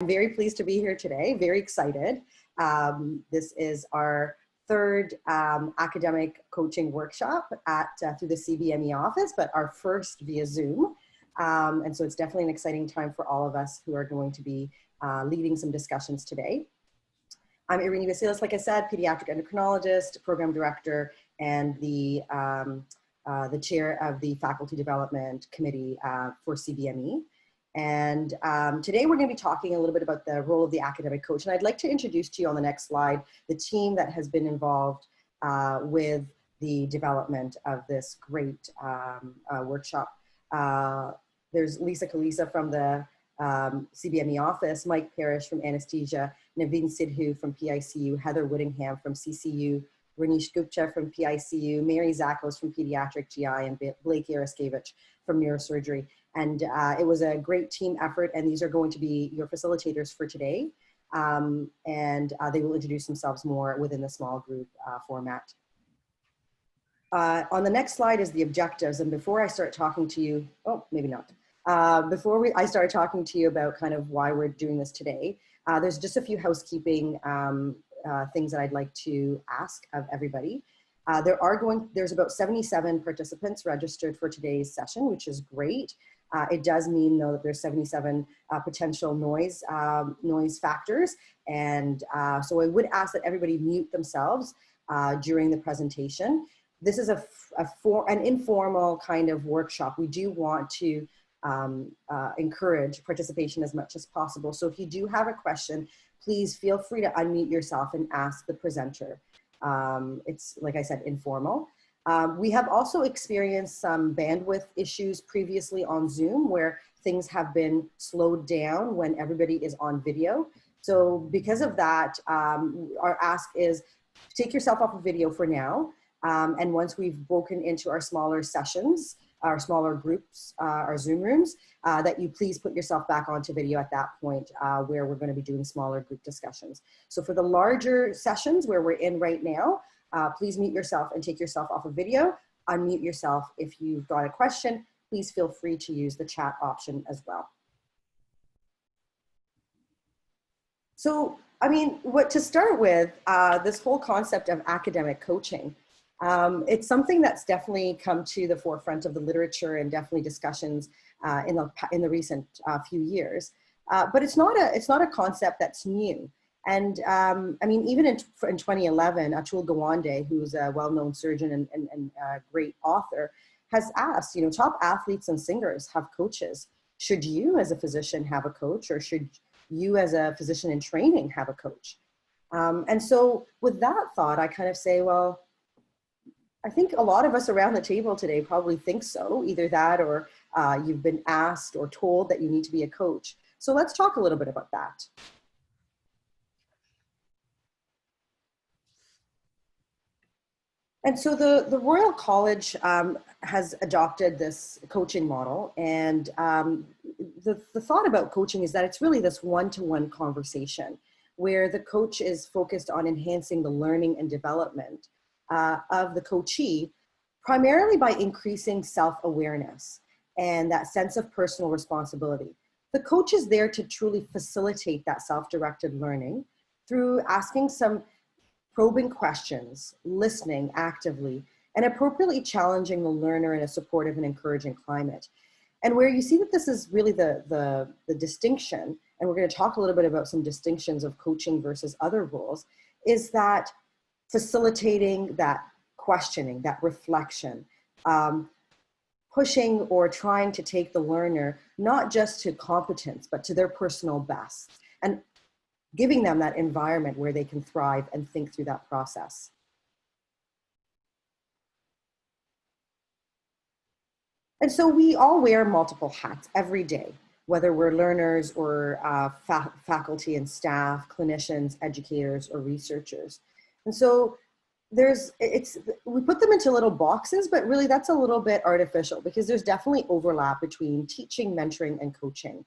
I'm very pleased to be here today, very excited. This is our third academic coaching workshop through the CBME office, but our first via Zoom. And so it's definitely an exciting time for all of us who are going to be leading some discussions today. I'm Irene Vasilis, like I said, pediatric endocrinologist, program director, and the chair of the Faculty Development Committee for CBME. And today we're going to be talking a little bit about the role of the academic coach. And I'd like to introduce to you on the next slide the team that has been involved with the development of this great workshop. There's Lisa Kalisa from the CBME office, Mike Parrish from anesthesia, Naveen Sidhu from PICU, Heather Whittingham from CCU, Ranish Gupta from PICU, Mary Zakos from pediatric GI, and Blake Yaraskevich from neurosurgery. And it was a great team effort, and these are going to be your facilitators for today. And they will introduce themselves more within the small group format. On the next slide is the objectives. And before I start talking to you, oh, maybe not. Before I start talking to you about kind of why we're doing this today, there's just a few housekeeping things that I'd like to ask of everybody. There's about 77 participants registered for today's session, which is great. It does mean though that there's 77 potential noise factors. And so I would ask that everybody mute themselves during the presentation. This is an informal kind of workshop. We do want to encourage participation as much as possible. So if you do have a question, please feel free to unmute yourself and ask the presenter. It's, like I said, informal. We have also experienced some bandwidth issues previously on Zoom where things have been slowed down when everybody is on video. So because of that, our ask is take yourself off of video for now. And once we've broken into our smaller sessions, our smaller groups, our Zoom rooms, that you please put yourself back onto video at that point where we're going to be doing smaller group discussions. So for the larger sessions where we're in right now, please mute yourself and take yourself off of video. Unmute yourself if you've got a question. Please feel free to use the chat option as well. So, I mean, to start with, this whole concept of academic coaching, it's something that's definitely come to the forefront of the literature and definitely discussions in the recent few years. But it's not a concept that's new. And I mean, even in 2011, Atul Gawande, who's a well-known surgeon and a great author, has asked, you know, top athletes and singers have coaches. Should you as a physician have a coach, or should you as a physician in training have a coach? And so with that thought, I kind of say, well, I think a lot of us around the table today probably think so, either that or you've been asked or told that you need to be a coach. So let's talk a little bit about that. And so the Royal College has adopted this coaching model, and the thought about coaching is that it's really this one-to-one conversation where the coach is focused on enhancing the learning and development of the coachee, primarily by increasing self-awareness and that sense of personal responsibility. The coach is there to truly facilitate that self-directed learning through asking some probing questions, listening actively, and appropriately challenging the learner in a supportive and encouraging climate. And where you see that this is really the distinction, and we're going to talk a little bit about some distinctions of coaching versus other roles, is that facilitating that questioning, that reflection, pushing or trying to take the learner not just to competence, but to their personal best, and giving them that environment where they can thrive and think through that process. And so we all wear multiple hats every day, whether we're learners or faculty and staff, clinicians, educators, or researchers. And so we put them into little boxes, but really that's a little bit artificial because there's definitely overlap between teaching, mentoring, and coaching.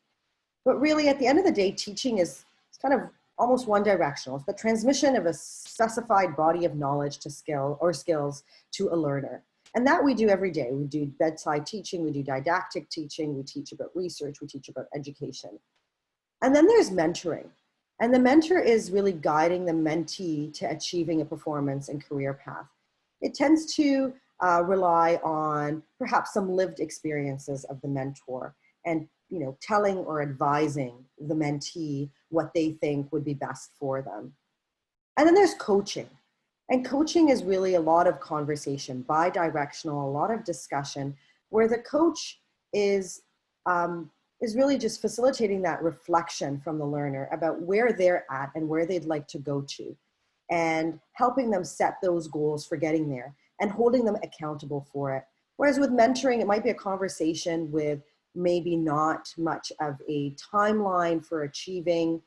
But really at the end of the day, teaching is kind of almost one directional. It's the transmission of a specified body of knowledge to skills to a learner. And that we do every day. We do bedside teaching, we do didactic teaching, we teach about research, we teach about education. And then there's mentoring. And the mentor is really guiding the mentee to achieving a performance and career path. It tends to rely on perhaps some lived experiences of the mentor and telling or advising the mentee what they think would be best for them. And then there's coaching. And coaching is really a lot of conversation, bi-directional, a lot of discussion, where the coach is really just facilitating that reflection from the learner about where they're at and where they'd like to go to, and helping them set those goals for getting there and holding them accountable for it. Whereas with mentoring, it might be a conversation with maybe not much of a timeline for achieving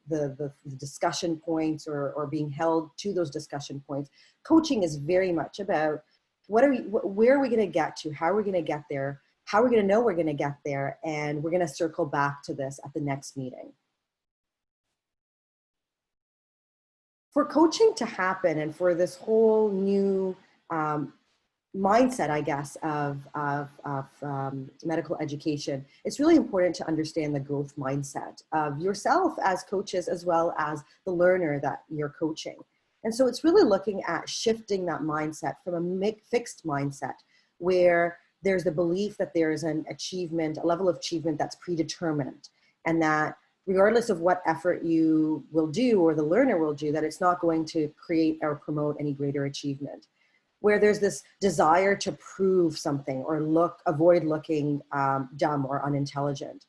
the discussion points or being held to those discussion points. Coaching is very much about where are we going to get to? How are we going to get there? How are we going to know we're going to get there? And we're going to circle back to this at the next meeting. For coaching to happen and for this whole new mindset, I guess, of medical education, it's really important to understand the growth mindset of yourself as coaches as well as the learner that you're coaching. And so it's really looking at shifting that mindset from a fixed mindset where there's the belief that there's an achievement, a level of achievement that's predetermined, and that regardless of what effort you will do or the learner will do, that it's not going to create or promote any greater achievement. Where there's this desire to prove something or avoid looking dumb or unintelligent.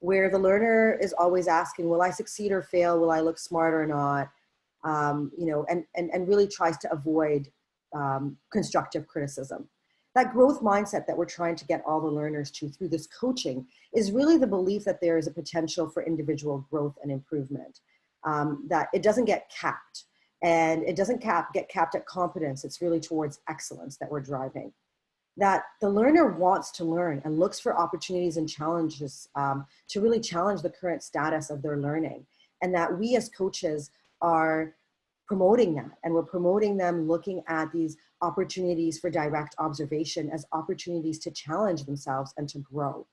Where the learner is always asking, will I succeed or fail? Will I look smart or not? And really tries to avoid constructive criticism. That growth mindset that we're trying to get all the learners to through this coaching is really the belief that there is a potential for individual growth and improvement, that it doesn't get capped. And it doesn't get capped at competence. It's really towards excellence that we're driving. That the learner wants to learn and looks for opportunities and challenges to really challenge the current status of their learning. And that we as coaches are promoting that. And we're promoting them looking at these opportunities for direct observation as opportunities to challenge themselves and to grow.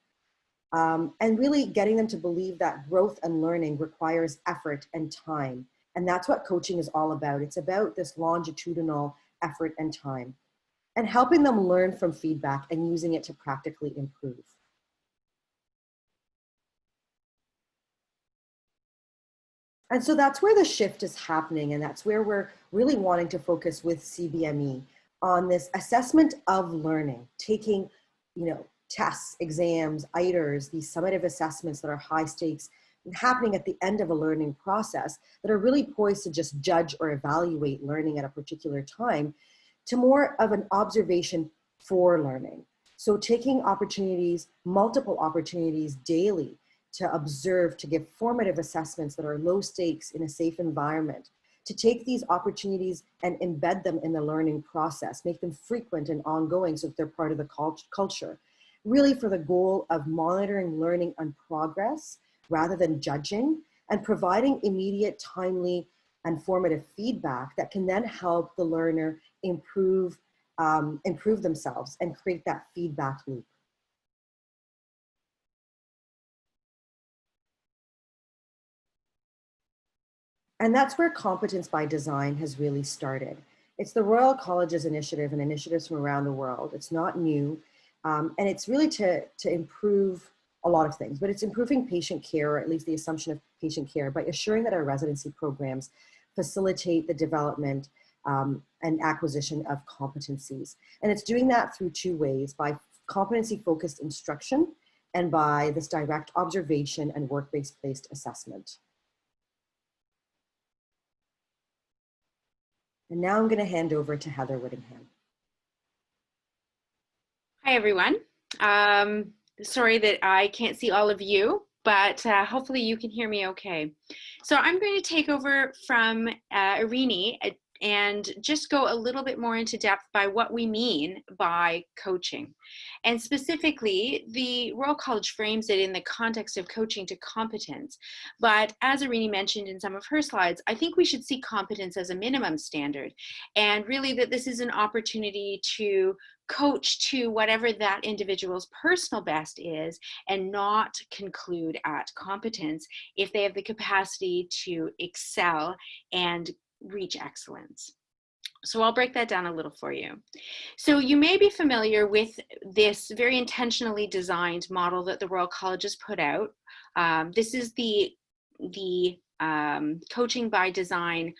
And really getting them to believe that growth and learning requires effort and time. And that's what coaching is all about. It's about this longitudinal effort and time, and helping them learn from feedback and using it to practically improve. And so that's where the shift is happening, and that's where we're really wanting to focus with CBME on this assessment of learning, taking, tests, exams, ITERs, these summative assessments that are high stakes and happening at the end of a learning process that are really poised to just judge or evaluate learning at a particular time, to more of an observation for learning. So taking opportunities, multiple opportunities daily to observe, to give formative assessments that are low stakes in a safe environment, to take these opportunities and embed them in the learning process, make them frequent and ongoing so that they're part of the culture, really for the goal of monitoring learning and progress rather than judging, and providing immediate, timely, and formative feedback that can then help the learner improve themselves and create that feedback loop. And that's where Competence by Design has really started. It's the Royal College's initiative and initiatives from around the world. It's not new, and it's really to improve a lot of things, but it's improving patient care, or at least the assumption of patient care, by assuring that our residency programs facilitate the development and acquisition of competencies. And it's doing that through two ways: by competency-focused instruction and by this direct observation and work-based assessment. And now I'm going to hand over to Heather Whittingham. Hi, everyone. Sorry that I can't see all of you, but hopefully you can hear me okay. So I'm going to take over from Irini and just go a little bit more into depth by what we mean by coaching. And specifically, the Royal College frames it in the context of coaching to competence. But as Irini mentioned in some of her slides, I think we should see competence as a minimum standard, and really that this is an opportunity to coach to whatever that individual's personal best is and not conclude at competence if they have the capacity to excel and reach excellence. So I'll break that down a little for you. So you may be familiar with this very intentionally designed model that the Royal College has put out. This is the coaching by design,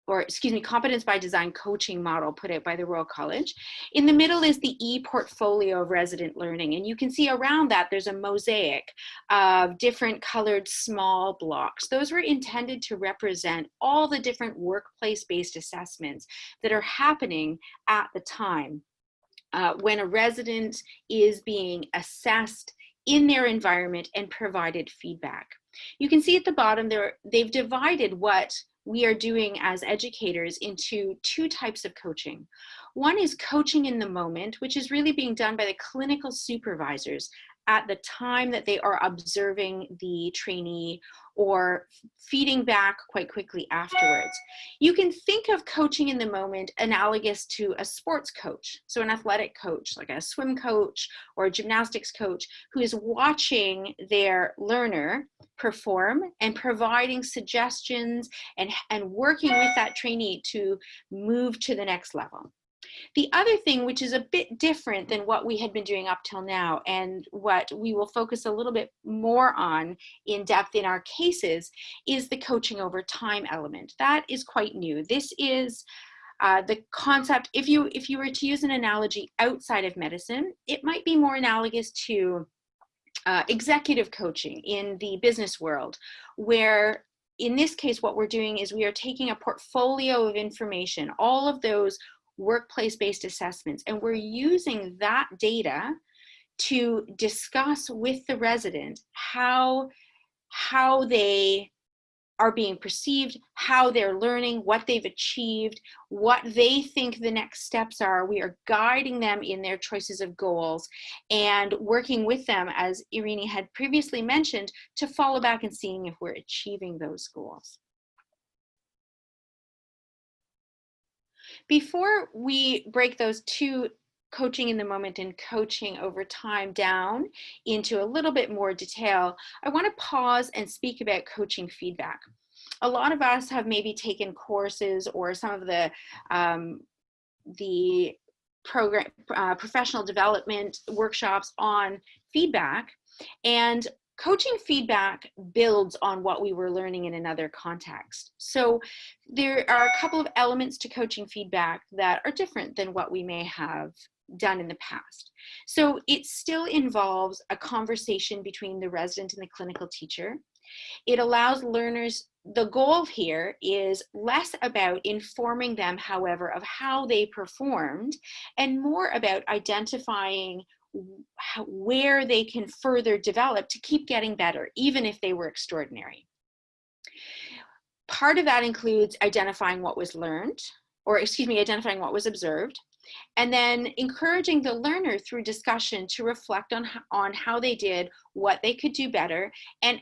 or excuse me, competence by design coaching model put out by the Royal College. In the middle is the e-portfolio of resident learning. And you can see around that there's a mosaic of different colored small blocks. Those were intended to represent all the different workplace-based assessments that are happening at the time when a resident is being assessed in their environment and provided feedback. You can see at the bottom there, they've divided what we are doing as educators into two types of coaching. One is coaching in the moment, which is really being done by the clinical supervisors at the time that they are observing the trainee or feeding back quite quickly afterwards. You can think of coaching in the moment analogous to a sports coach, so an athletic coach, like a swim coach or a gymnastics coach, who is watching their learner perform and providing suggestions and working with that trainee to move to the next level. The other thing, which is a bit different than what we had been doing up till now, and what we will focus a little bit more on in depth in our cases, is the coaching over time element. That is quite new. This is the concept, if you were to use an analogy outside of medicine, it might be more analogous to executive coaching in the business world, where in this case, what we're doing is we are taking a portfolio of information, all of those workplace-based assessments, and we're using that data to discuss with the resident how they are being perceived, how they're learning, what they've achieved, what they think the next steps are. We are guiding them in their choices of goals and working with them, as Irini had previously mentioned, to follow back and seeing if we're achieving those goals. Before we break those two, coaching in the moment and coaching over time, down into a little bit more detail, I want to pause and speak about coaching feedback. A lot of us have maybe taken courses or some of the program professional development workshops on feedback, and coaching feedback builds on what we were learning in another context. So there are a couple of elements to coaching feedback that are different than what we may have done in the past. So it still involves a conversation between the resident and the clinical teacher. It allows learners, the goal here is less about informing them, however, of how they performed, and more about identifying where they can further develop to keep getting better, even if they were extraordinary. Part of that includes identifying what was learned, or excuse me, identifying what was observed, and then encouraging the learner through discussion to reflect on how they did, what they could do better, and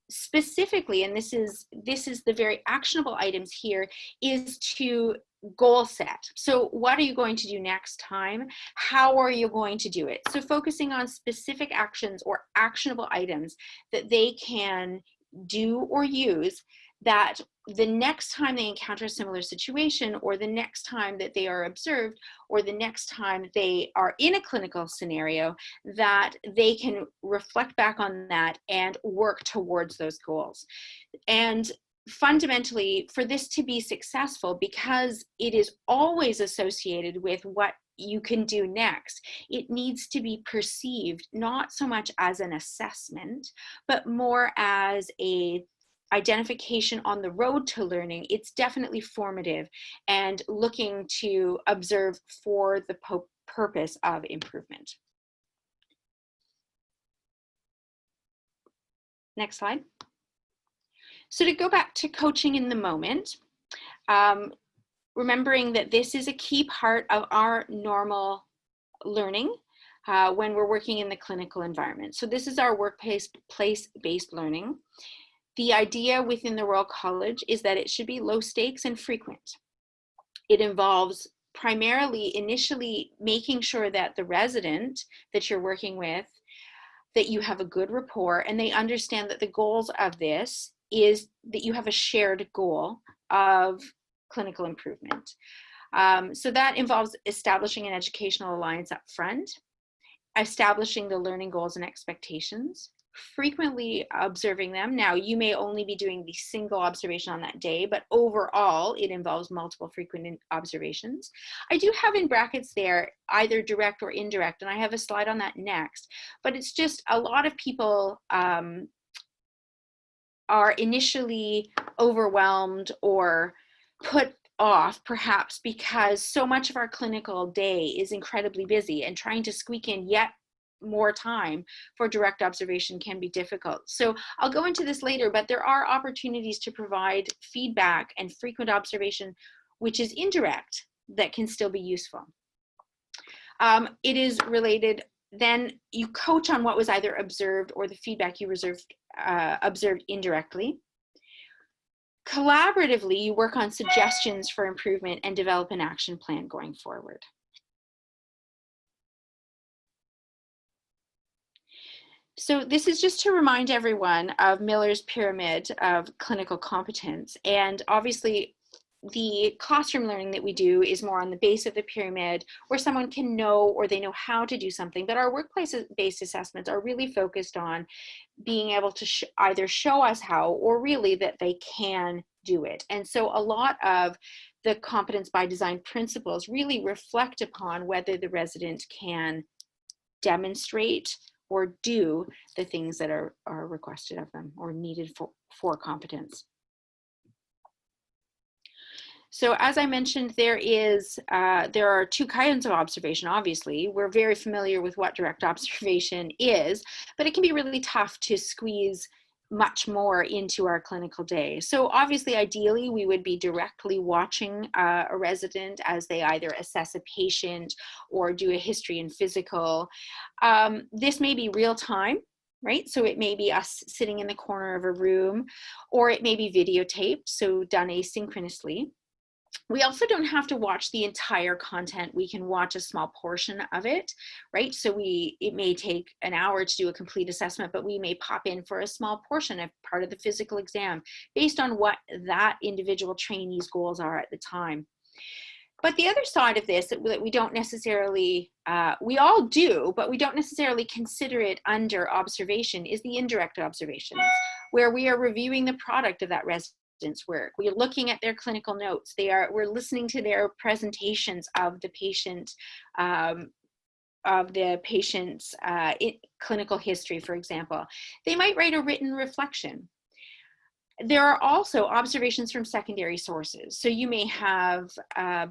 specifically, and this is the very actionable items here, is to goal set. So what are you going to do next time? How are you going to do it? So focusing on specific actions or actionable items that they can do or use, that the next time they encounter a similar situation, or the next time that they are observed, or the next time they are in a clinical scenario, that they can reflect back on that and work towards those goals. And fundamentally, for this to be successful, because it is always associated with what you can do next, it needs to be perceived not so much as an assessment, but more as a identification on the road to learning. It's definitely formative and looking to observe for the purpose of improvement. Next slide. So to go back to coaching in the moment, remembering that this is a key part of our normal learning when we're working in the clinical environment. So this is our workplace-based learning. The idea within the Royal College is that it should be low stakes and frequent. It involves primarily initially making sure that the resident that you're working with, that you have a good rapport and they understand that the goals of this is that you have a shared goal of clinical improvement. So that involves establishing an educational alliance up front, establishing the learning goals and expectations, frequently observing them. Now, you may only be doing the single observation on that day, but overall, it involves multiple frequent observations. I do have in brackets there either direct or indirect, and I have a slide on that next, but it's just a lot of people are initially overwhelmed or put off perhaps because so much of our clinical day is incredibly busy, and trying to squeak in yet more time for direct observation can be difficult. So I'll go into this later, but there are opportunities to provide feedback and frequent observation, which is indirect, that can still be useful. It is related, then you coach on what was either observed or the feedback you observed indirectly. Collaboratively, you work on suggestions for improvement and develop an action plan going forward. So this is just to remind everyone of Miller's pyramid of clinical competence. And obviously, the classroom learning that we do is more on the base of the pyramid, where someone can know or they know how to do something. But our workplace-based assessments are really focused on being able to either show us how or really that they can do it. And so a lot of the competence by design principles really reflect upon whether the resident can demonstrate or do the things that are requested of them or needed for competence. So as I mentioned, there are two kinds of observation. Obviously, we're very familiar with what direct observation is, but it can be really tough to squeeze much more into our clinical day. So obviously, ideally, we would be directly watching a resident as they either assess a patient or do a history and physical. This may be real time, right? So it may be us sitting in the corner of a room, or it may be videotaped, so done asynchronously. We also don't have to watch the entire content. We can watch a small portion of it, right? So it may take an hour to do a complete assessment, but we may pop in for a small portion of part of the physical exam based on what that individual trainee's goals are at the time. But the other side of this that we don't necessarily, we all do, but we don't necessarily consider it under observation is the indirect observations, where we are reviewing the product of that resident's work. We're looking at their clinical notes. We're listening to their presentations of the patient, clinical history, for example. They might write a written reflection. There are also observations from secondary sources. So you may have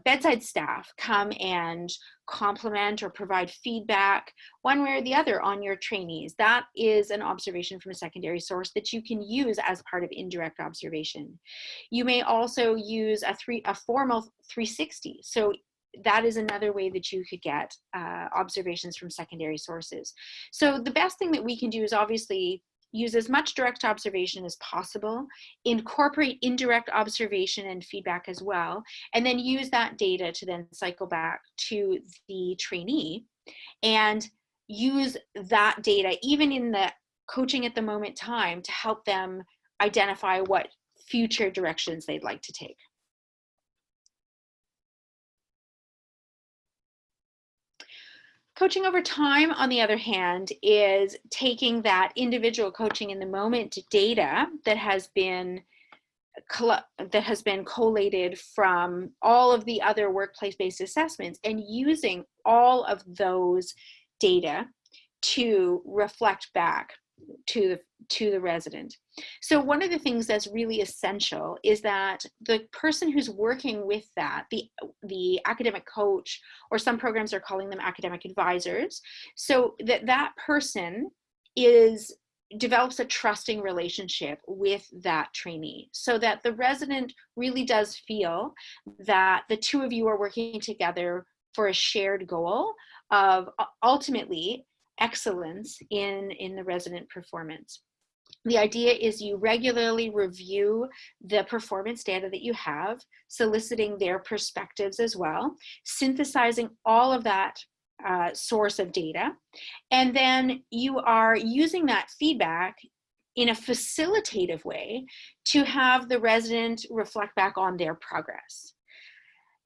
bedside staff come and compliment or provide feedback one way or the other on your trainees. That is an observation from a secondary source that you can use as part of indirect observation. You may also use a formal 360. So that is another way that you could get observations from secondary sources. So the best thing that we can do is obviously use as much direct observation as possible, incorporate indirect observation and feedback as well, and then use that data to then cycle back to the trainee and use that data, even in the coaching at the moment time, to help them identify what future directions they'd like to take. Coaching over time, on the other hand, is taking that individual coaching in the moment data that has been collated from all of the other workplace-based assessments and using all of those data to reflect back to the resident. So one of the things that's really essential is that the person who's working with that, the academic coach, or some programs are calling them academic advisors, so that person is develops a trusting relationship with that trainee, so that the resident really does feel that the two of you are working together for a shared goal of ultimately excellence in the resident performance. The idea is you regularly review the performance data that you have, soliciting their perspectives as well, synthesizing all of that source of data, and then you are using that feedback in a facilitative way to have the resident reflect back on their progress.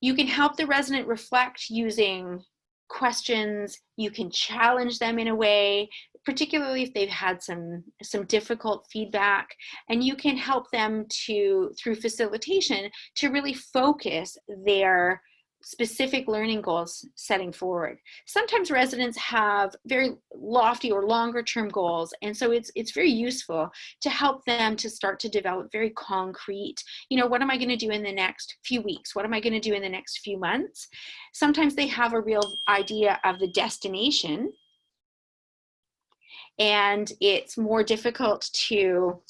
You can help the resident reflect using questions. You can challenge them in a way, particularly if they've had some difficult feedback, and you can help them to, through facilitation, to really focus their specific learning goals setting forward. Sometimes residents have very lofty or longer term goals, and so it's very useful to help them to start to develop very concrete, what am I going to do in the next few weeks? What am I going to do in the next few months? Sometimes they have a real idea of the destination, and it's more difficult to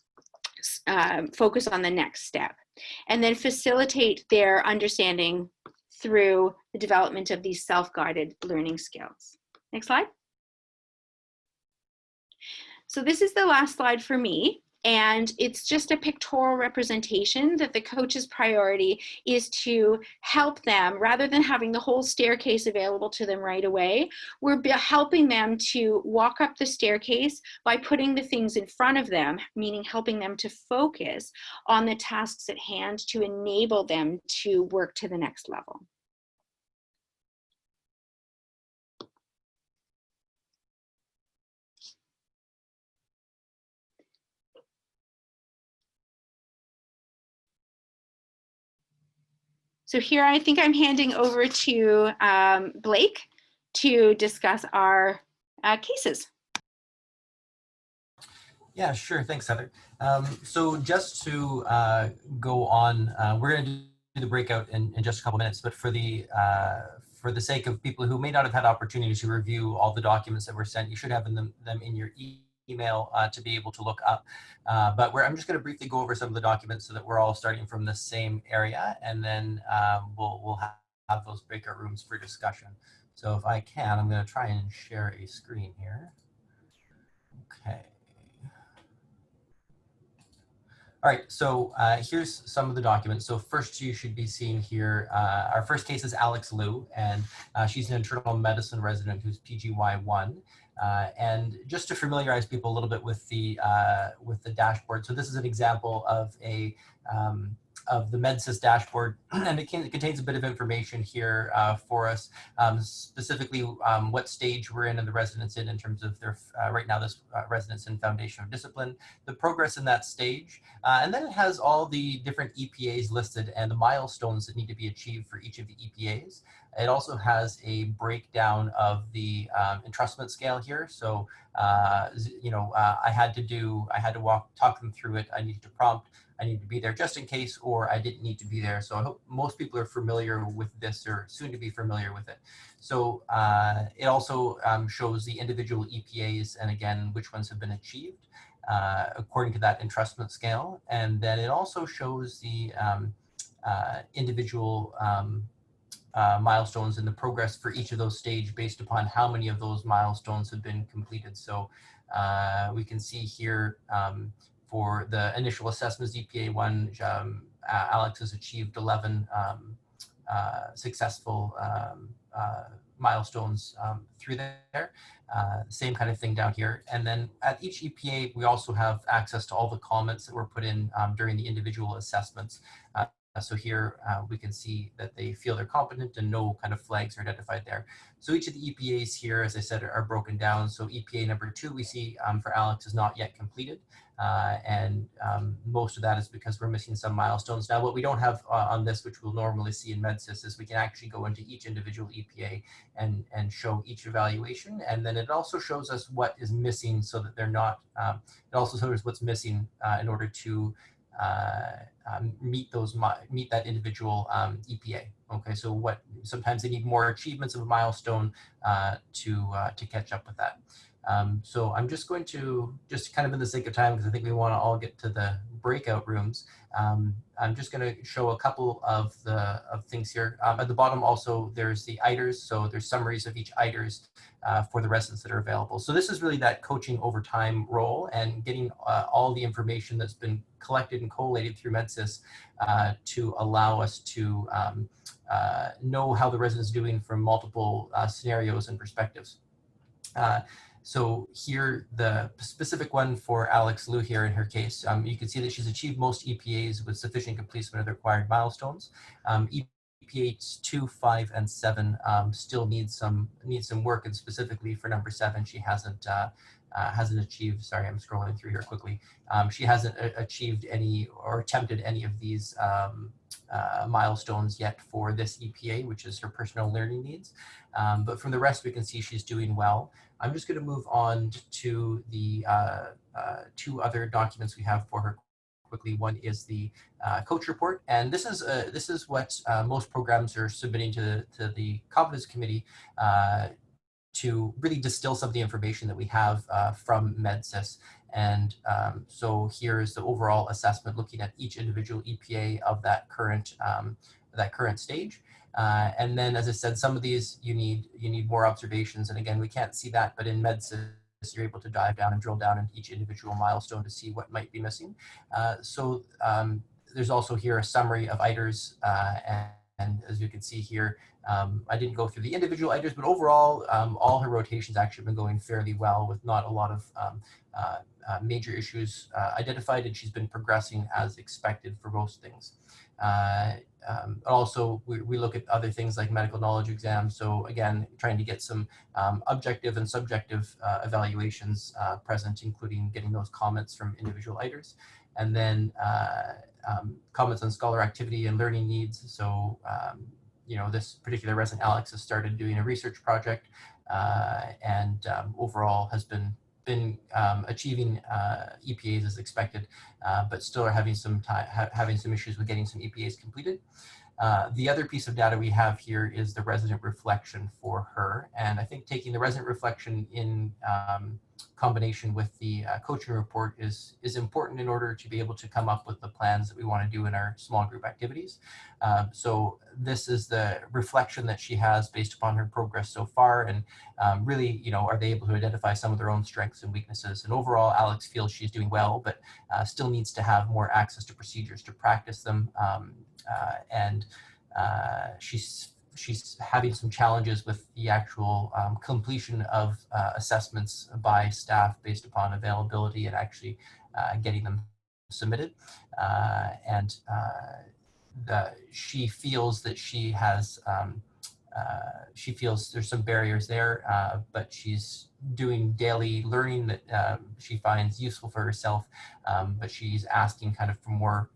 focus on the next step, and then facilitate their understanding through the development of these self-guided learning skills. Next slide. So this is the last slide for me, and it's just a pictorial representation that the coach's priority is to help them, rather than having the whole staircase available to them right away. We're helping them to walk up the staircase by putting the things in front of them, meaning helping them to focus on the tasks at hand to enable them to work to the next level. So here I think I'm handing over to Blake to discuss our cases. Yeah, sure. Thanks, Heather. So just to go on, we're going to do the breakout in just a couple minutes, but for the sake of people who may not have had opportunity to review all the documents that were sent, you should have them in your email to be able to look up. But I'm just going to briefly go over some of the documents so that we're all starting from the same area, and then we'll have those breakout rooms for discussion. So if I can, I'm going to try and share a screen here. Okay. All right, so here's some of the documents. So first you should be seeing here, our first case is Alex Liu, and she's an internal medicine resident who's PGY1. And just to familiarize people a little bit with the dashboard. So this is an example of of the MedSys dashboard, and it contains a bit of information here for us, specifically what stage we're in the residence in terms of their, right now this residence in Foundation of Discipline, the progress in that stage, and then it has all the different EPAs listed and the milestones that need to be achieved for each of the EPAs. It also has a breakdown of the entrustment scale here. So, I had to talk them through it. I needed to prompt, I need to be there just in case, or I didn't need to be there. So I hope most people are familiar with this or soon to be familiar with it. So it also shows the individual EPAs and again, which ones have been achieved according to that entrustment scale. And then it also shows the individual milestones in the progress for each of those stages based upon how many of those milestones have been completed. So we can see here for the initial assessments, EPA 1, Alex has achieved 11 successful milestones through there. Same kind of thing down here. And then at each EPA, we also have access to all the comments that were put in during the individual assessments. So here we can see that they feel they're competent and no kind of flags are identified there. So each of the EPAs here, as I said, are broken down. So EPA number 2 we see for Alex is not yet completed. And most of that is because we're missing some milestones. Now, what we don't have on this, which we'll normally see in MedSys, is we can actually go into each individual EPA and show each evaluation. And then it also shows us what is missing so that they're not, it also shows us what's missing in order to meet that individual EPA. Okay, so sometimes they need more achievements of a milestone to catch up with that. So I'm just going to, just kind of in the sake of time, because I think we want to all get to the breakout rooms, I'm just going to show a couple of things here. At the bottom also, there's the ITERs, so there's summaries of each ITERs for the residents that are available. So this is really that coaching over time role, and getting all the information that's been collected and collated through MedSys to allow us to know how the resident's doing from multiple scenarios and perspectives. So here, the specific one for Alex Liu here in her case, you can see that she's achieved most EPAs with sufficient completion of the required milestones. EPAs 2, 5, and 7 still need some work, and specifically for number 7, she hasn't achieved. Sorry, I'm scrolling through here quickly. She hasn't achieved any or attempted any of these milestones yet for this EPA, which is her personal learning needs. But from the rest, we can see she's doing well. I'm just going to move on to the 2 other documents we have for her quickly. One is the coach report, and this is what most programs are submitting to the Competence Committee to really distill some of the information that we have from MedSys. And so here's the overall assessment, looking at each individual EPA of that current stage. And then, as I said, some of these you need more observations. And again, we can't see that, but in MedSys, you're able to dive down and drill down into each individual milestone to see what might be missing. So there's also here a summary of ITERs, and as you can see here, I didn't go through the individual ITERs, but overall, all her rotations actually have been going fairly well, with not a lot of major issues identified, and she's been progressing as expected for most things. Also, we look at other things like medical knowledge exams. So again, trying to get some objective and subjective evaluations present, including getting those comments from individual ITERs. And then comments on scholar activity and learning needs. So, you know, this particular resident, Alex, has started doing a research project and overall has been achieving EPAs as expected, but still are having some issues with getting some EPAs completed. The other piece of data we have here is the resident reflection for her, and I think taking the resident reflection in combination with the coaching report is important in order to be able to come up with the plans that we want to do in our small group activities. So this is the reflection that she has based upon her progress so far, and really, you know, are they able to identify some of their own strengths and weaknesses? And overall, Alex feels she's doing well, but still needs to have more access to procedures to practice them, and she's having some challenges with the actual completion of assessments by staff based upon availability and actually getting them submitted. She feels that she feels there's some barriers there, but she's doing daily learning that she finds useful for herself, but she's asking kind of for more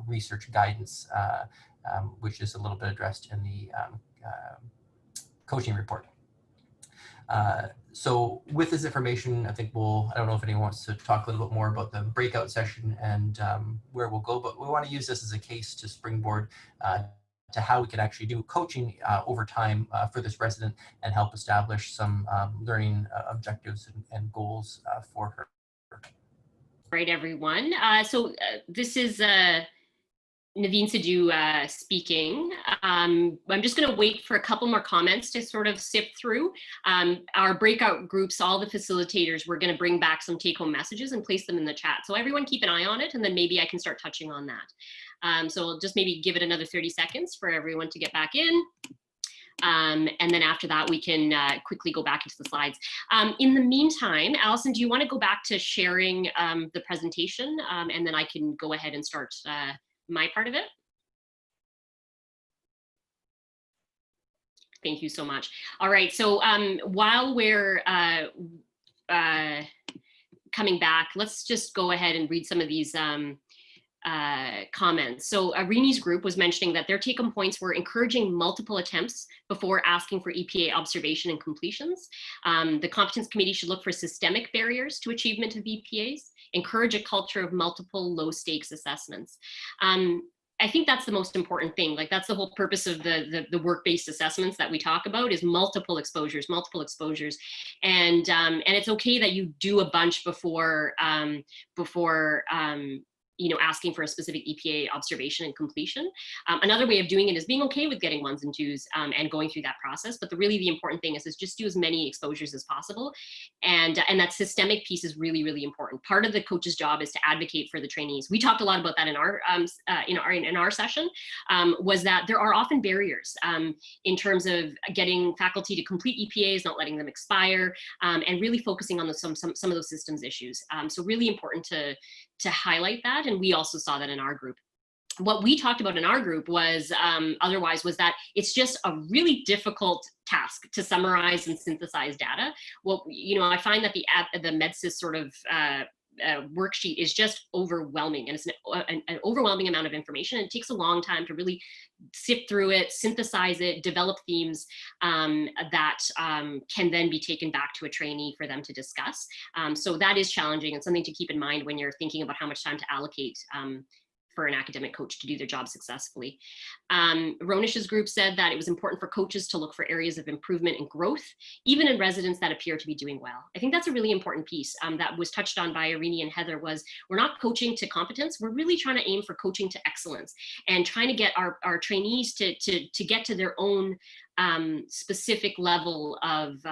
research guidance, which is a little bit addressed in the coaching report. So with this information, I think I don't know if anyone wants to talk a little bit more about the breakout session and where we'll go, but we want to use this as a case to springboard to how we can actually do coaching over time for this resident and help establish some learning objectives and goals for her. Right, everyone. So this is Naveen Sidhu speaking. I'm just going to wait for a couple more comments to sort of sift through. Our breakout groups, all the facilitators, we're going to bring back some take-home messages and place them in the chat. So everyone keep an eye on it, and then maybe I can start touching on that. So I'll just maybe give it another 30 seconds for everyone to get back in. And then after that, we can quickly go back into the slides. In the meantime, Allison, do you want to go back to sharing the presentation? And then I can go ahead and start my part of it. Thank you so much. All right, so while we're coming back, let's just go ahead and read some of these comments. So Rini's group was mentioning that their take-home points were encouraging multiple attempts before asking for EPA observation and completions. The Competence Committee should look for systemic barriers to achievement of EPAs, encourage a culture of multiple low-stakes assessments. I think that's the most important thing. Like that's the whole purpose of the work-based assessments that we talk about, is multiple exposures, and it's okay that you do a bunch before you know, asking for a specific EPA observation and completion. Another way of doing it is being okay with getting 1s and 2s and going through that process. But the important thing is just do as many exposures as possible. And that systemic piece is really, really important. Part of the coach's job is to advocate for the trainees. We talked a lot about that in our session, was that there are often barriers in terms of getting faculty to complete EPAs, not letting them expire, and really focusing on some of those systems issues. So really important to highlight that. And we also saw that in our group. What we talked about in our group was was that it's just a really difficult task to summarize and synthesize data. Well, you know, I find that the MedSys sort of worksheet is just overwhelming, and it's an overwhelming amount of information. And it takes a long time to really sift through it, synthesize it, develop themes that can then be taken back to a trainee for them to discuss. So that is challenging and something to keep in mind when you're thinking about how much time to allocate for an academic coach to do their job successfully. Ronish's group said that it was important for coaches to look for areas of improvement and growth, even in residents that appear to be doing well. I think that's a really important piece that was touched on by Irene and Heather. Was we're not coaching to competence, we're really trying to aim for coaching to excellence, and trying to get our trainees to get to their own specific level of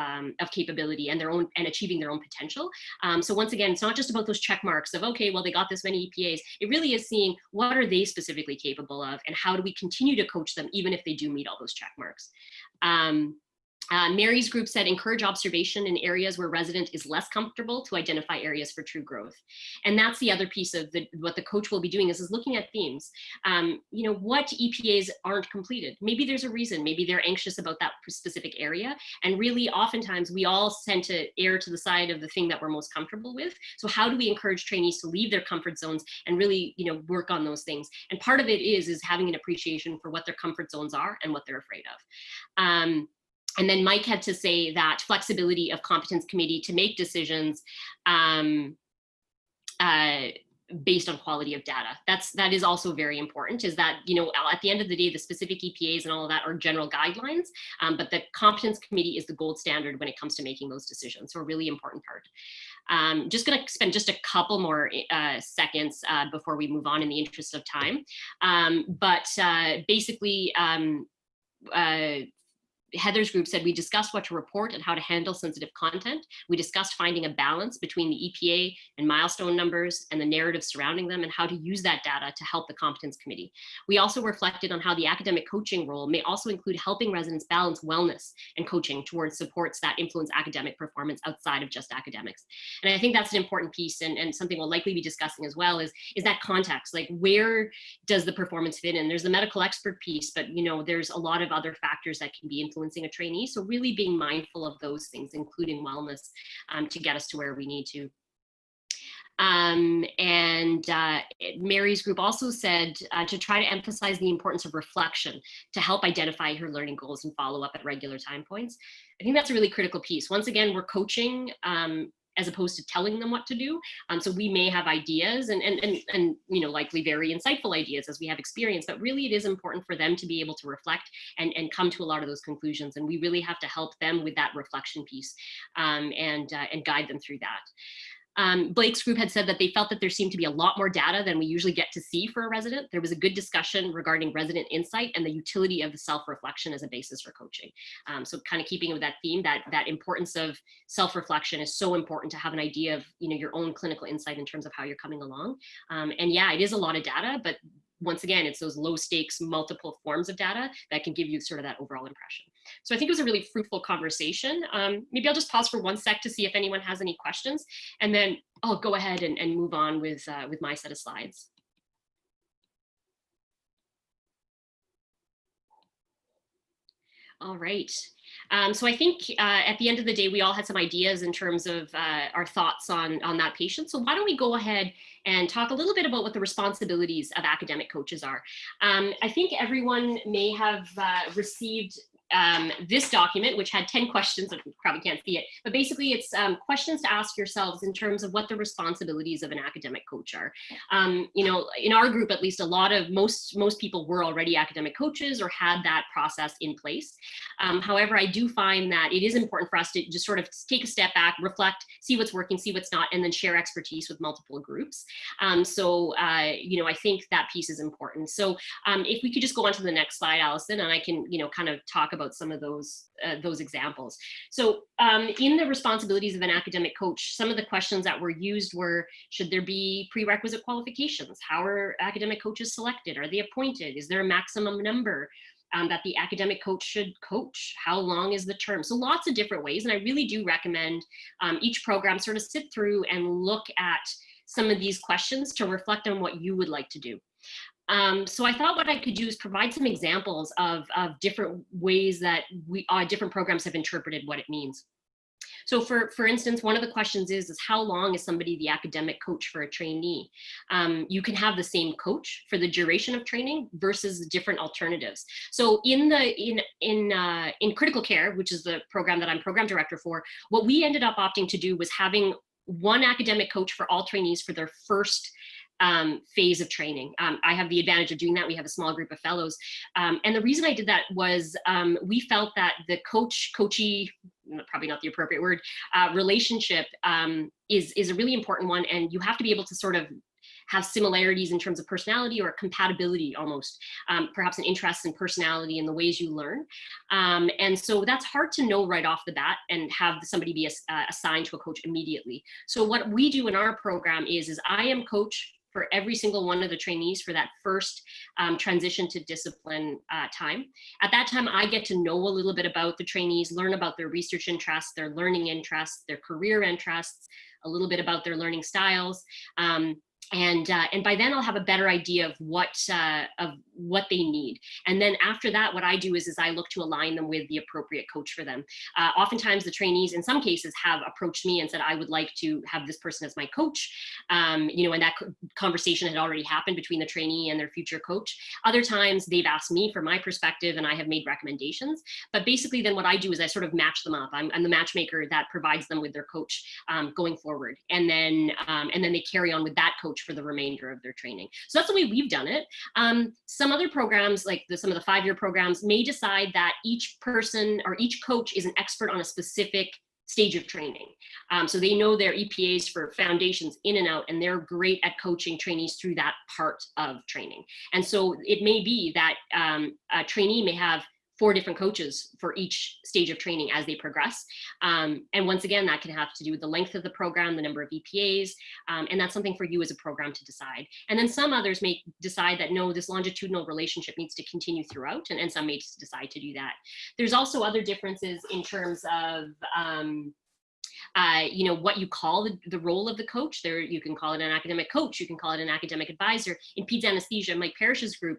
capability and achieving their own potential. So once again, it's not just about those check marks of, okay, well, they got this many EPAs. It really is seeing what are they specifically capable of, and how do we continue to coach them even if they do meet all those check marks. Mary's group said encourage observation in areas where resident is less comfortable to identify areas for true growth. And that's the other piece of what the coach will be doing is looking at themes. You know, what EPAs aren't completed? Maybe there's a reason, maybe they're anxious about that specific area. And really oftentimes we all tend to err to the side of the thing that we're most comfortable with. So how do we encourage trainees to leave their comfort zones and really, you know, work on those things? And part of it is having an appreciation for what their comfort zones are and what they're afraid of. And then Mike had to say that flexibility of competence committee to make decisions based on quality of data. That is also very important, is that, you know, at the end of the day, the specific EPAs and all of that are general guidelines, but the competence committee is the gold standard when it comes to making those decisions. So a really important part. Just going to spend just a couple more seconds before we move on in the interest of time. Basically, Heather's group said we discussed what to report and how to handle sensitive content. We discussed finding a balance between the EPA and milestone numbers and the narrative surrounding them, and how to use that data to help the competence committee. We also reflected on how the academic coaching role may also include helping residents balance wellness and coaching towards supports that influence academic performance outside of just academics. And I think that's an important piece, and something we'll likely be discussing as well is that context. Like, where does the performance fit in? There's the medical expert piece, but, you know, there's a lot of other factors that can be influencing a trainee. So really being mindful of those things, including wellness, to get us to where we need to. Mary's group also said to try to emphasize the importance of reflection to help identify her learning goals and follow up at regular time points. I think that's a really critical piece. Once again, we're coaching as opposed to telling them what to do. So we may have ideas and you know, likely very insightful ideas as we have experience, but really it is important for them to be able to reflect and come to a lot of those conclusions. And we really have to help them with that reflection piece and guide them through that. Blake's group had said that they felt that there seemed to be a lot more data than we usually get to see for a resident. There was a good discussion regarding resident insight and the utility of the self-reflection as a basis for coaching. So kind of keeping with that theme, that importance of self-reflection is so important to have an idea of, you know, your own clinical insight in terms of how you're coming along. And yeah, it is a lot of data, but once again, it's those low stakes, multiple forms of data that can give you sort of that overall impression. So I think it was a really fruitful conversation. Maybe I'll just pause for one sec to see if anyone has any questions, and then I'll go ahead and move on with my set of slides. All right. So I think at the end of the day, we all had some ideas in terms of our thoughts on that patient. So why don't we go ahead and talk a little bit about what the responsibilities of academic coaches are. I think everyone may have received this document, which had 10 questions, you probably can't see it, but basically it's questions to ask yourselves in terms of what the responsibilities of an academic coach are. You know, in our group, at least, most people were already academic coaches or had that process in place. However, I do find that it is important for us to just sort of take a step back, reflect, see what's working, see what's not, and then share expertise with multiple groups. You know, I think that piece is important. So if we could just go on to the next slide, Allison, and I can, you know, kind of talk about some of those examples. So in the responsibilities of an academic coach, some of the questions that were used were, should there be prerequisite qualifications? How are academic coaches selected? Are they appointed? Is there a maximum number that the academic coach should coach? How long is the term? So lots of different ways. And I really do recommend each program sort of sit through and look at some of these questions to reflect on what you would like to do. So I thought what I could do is provide some examples of different ways that different programs have interpreted what it means. So for instance, one of the questions is how long is somebody the academic coach for a trainee? You can have the same coach for the duration of training versus different alternatives. So in critical care, which is the program that I'm program director for, what we ended up opting to do was having one academic coach for all trainees for their first phase of training. I have the advantage of doing that. We have a small group of fellows. And the reason I did that was we felt that the coachee, probably not the appropriate word, relationship is a really important one. And you have to be able to sort of have similarities in terms of personality or compatibility almost, perhaps an interest in personality and the ways you learn. And so that's hard to know right off the bat and have somebody be assigned to a coach immediately. So what we do in our program is I am coach for every single one of the trainees for that first transition to discipline time. At that time, I get to know a little bit about the trainees, learn about their research interests, their learning interests, their career interests, a little bit about their learning styles. And by then I'll have a better idea of what they need. And then after that, what I do is I look to align them with the appropriate coach for them. Oftentimes the trainees in some cases have approached me and said, I would like to have this person as my coach. You know, and that conversation had already happened between the trainee and their future coach. Other times they've asked me for my perspective and I have made recommendations. But basically then what I do is I sort of match them up. I'm the matchmaker that provides them with their coach going forward. And then they carry on with that coach for the remainder of their training. So that's the way we've done it. Some other programs, like some of the 5-year programs, may decide that each person or each coach is an expert on a specific stage of training. So they know their EPAs for foundations in and out, and they're great at coaching trainees through that part of training. And so it may be that a trainee may have 4 different coaches for each stage of training as they progress. And once again, that can have to do with the length of the program, the number of EPAs, and that's something for you as a program to decide. And then some others may decide that, no, this longitudinal relationship needs to continue throughout, and some may decide to do that. There's also other differences in terms of you know, what you call the role of the coach. There, you can call it an academic coach, you can call it an academic advisor. In peds anesthesia, Mike Parrish's group,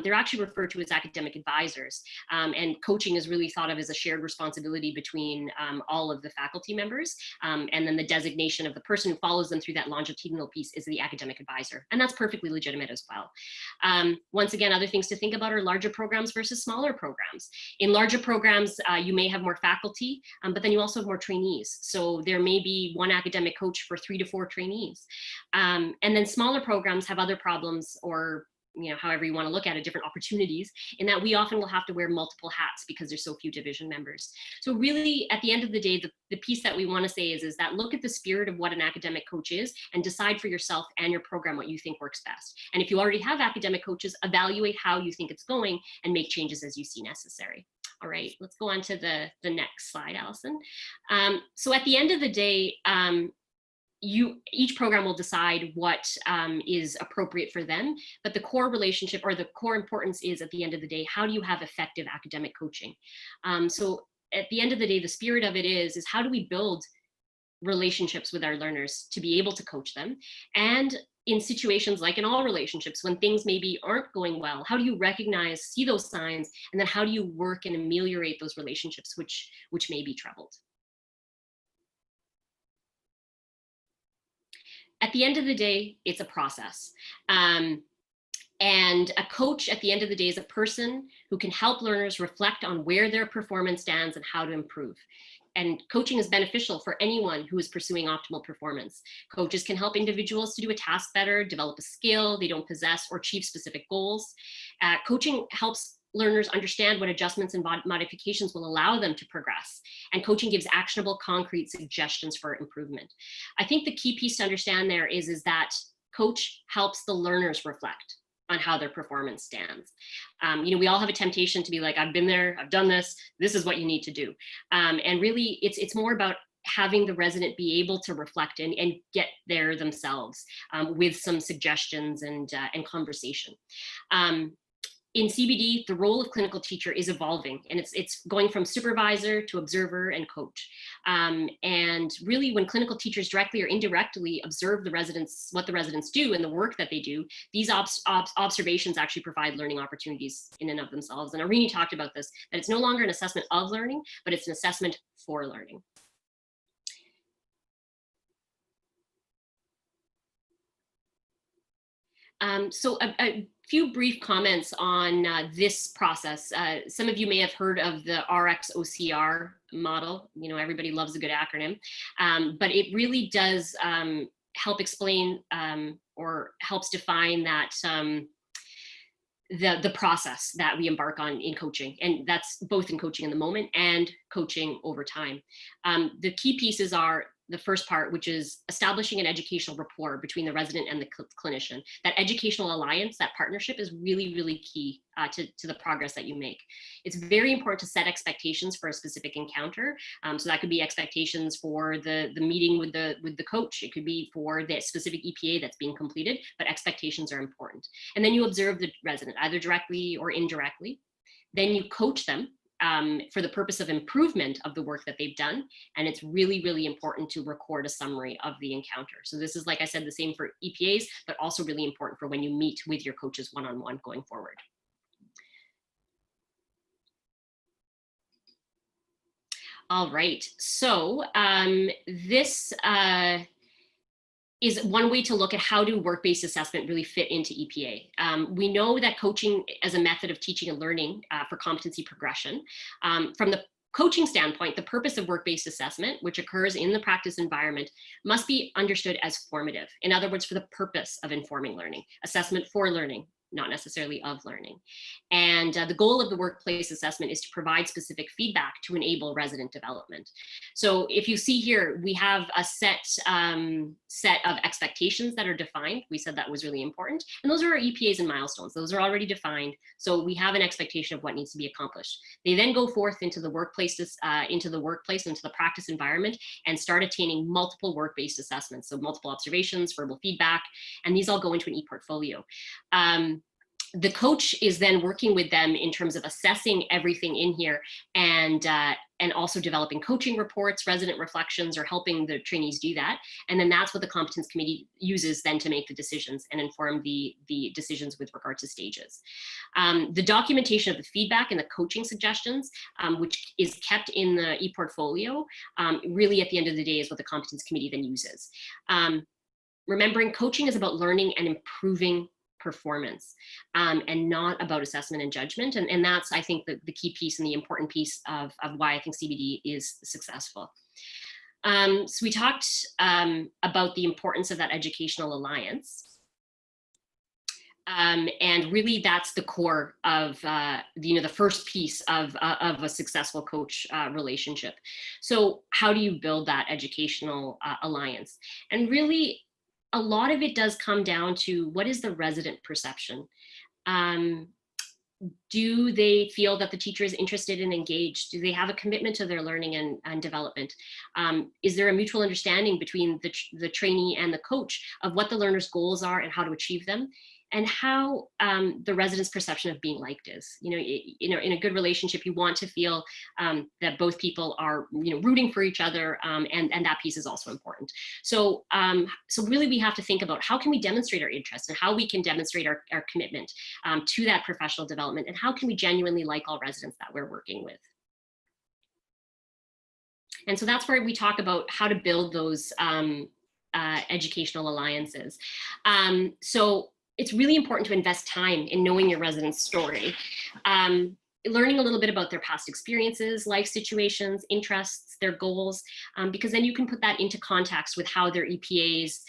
they're actually referred to as academic advisors. And coaching is really thought of as a shared responsibility between all of the faculty members. And then the designation of the person who follows them through that longitudinal piece is the academic advisor. And that's perfectly legitimate as well. Once again, other things to think about are larger programs versus smaller programs. In larger programs, you may have more faculty, but then you also have more trainees. So there may be one academic coach for 3 to 4 trainees. And then smaller programs have other problems, or, you know, however you want to look at it, different opportunities, in that we often will have to wear multiple hats because there's so few division members. So really, at the end of the day, the piece that we want to say is that look at the spirit of what an academic coach is and decide for yourself and your program what you think works best. And if you already have academic coaches, evaluate how you think it's going and make changes as you see necessary. All right, let's go on to the next slide, Allison. So at the end of the day, each program will decide what is appropriate for them, but the core relationship or the core importance is, at the end of the day, how do you have effective academic coaching? So at the end of the day, the spirit of it is how do we build relationships with our learners to be able to coach them? And in situations like in all relationships, when things maybe aren't going well, how do you recognize, see those signs, and then how do you work and ameliorate those relationships which may be troubled? At the end of the day, it's a process. And a coach at the end of the day is a person who can help learners reflect on where their performance stands and how to improve. And coaching is beneficial for anyone who is pursuing optimal performance. Coaches can help individuals to do a task better, develop a skill they don't possess, or achieve specific goals. Coaching helps learners understand what adjustments and modifications will allow them to progress. And coaching gives actionable, concrete suggestions for improvement. I think the key piece to understand there is that coach helps the learners reflect on how their performance stands. We all have a temptation to be like, I've been there, I've done this, this is what you need to do. And really, it's more about having the resident be able to reflect and get there themselves with some suggestions and conversation. In CBD, the role of clinical teacher is evolving, and it's going from supervisor to observer and coach. And really, when clinical teachers directly or indirectly observe the residents, what the residents do and the work that they do, these observations actually provide learning opportunities in and of themselves. And Arini talked about this, that it's no longer an assessment of learning, but it's an assessment for learning. So a few brief comments on this process. Some of you may have heard of the RxOCR model. Everybody loves a good acronym, but it really does help explain or helps define that the process that we embark on in coaching, and that's both in coaching in the moment and coaching over time. The key pieces are the first part, which is establishing an educational rapport between the resident and the clinician. That educational alliance, that partnership is really, really key to the progress that you make. It's very important to set expectations for a specific encounter. So that could be expectations for the meeting with the coach. It could be for the specific EPA that's being completed, but expectations are important. And then you observe the resident, either directly or indirectly. Then you coach them for the purpose of improvement of the work that they've done. And it's really, really important to record a summary of the encounter. So this is, like I said, the same for EPAs, but also really important for when you meet with your coaches one-on-one going forward. All right, so this is one way to look at how do work-based assessment really fit into EPA. We know that coaching as a method of teaching and learning for competency progression. From the coaching standpoint, the purpose of work-based assessment, which occurs in the practice environment, must be understood as formative. In other words, for the purpose of informing learning, assessment for learning, not necessarily of learning. And the goal of the workplace assessment is to provide specific feedback to enable resident development. So if you see here, we have a set of expectations that are defined. We said that was really important. And those are our EPAs and milestones. Those are already defined. So we have an expectation of what needs to be accomplished. They then go forth into the workplace, into the practice environment, and start attaining multiple work-based assessments. So multiple observations, verbal feedback, and these all go into an e-portfolio. The coach is then working with them in terms of assessing everything in here and also developing coaching reports, resident reflections, or helping the trainees do that. And then that's what the competence committee uses then to make the decisions and inform the decisions with regard to stages. The documentation of the feedback and the coaching suggestions, which is kept in the e-portfolio, really at the end of the day is what the competence committee then uses. Remembering coaching is about learning and improving performance and not about assessment and judgment. And that's, I think, the key piece and the important piece of why I think CBD is successful. So we talked about the importance of that educational alliance. And really that's the core of the first piece of a successful coach relationship. So how do you build that educational alliance? And really, a lot of it does come down to what is the resident perception? Do they feel that the teacher is interested and engaged? Do they have a commitment to their learning and development? Is there a mutual understanding between the trainee and the coach of what the learner's goals are and how to achieve them? And how the resident's perception of being liked is. In a good relationship, you want to feel that both people are, rooting for each other, and that piece is also important. So, so really, we have to think about how can we demonstrate our interest and how we can demonstrate our commitment to that professional development, and how can we genuinely like all residents that we're working with. And so that's where we talk about how to build those educational alliances. So it's really important to invest time in knowing your resident's story. Learning a little bit about their past experiences, life situations, interests, their goals, because then you can put that into context with how their EPA's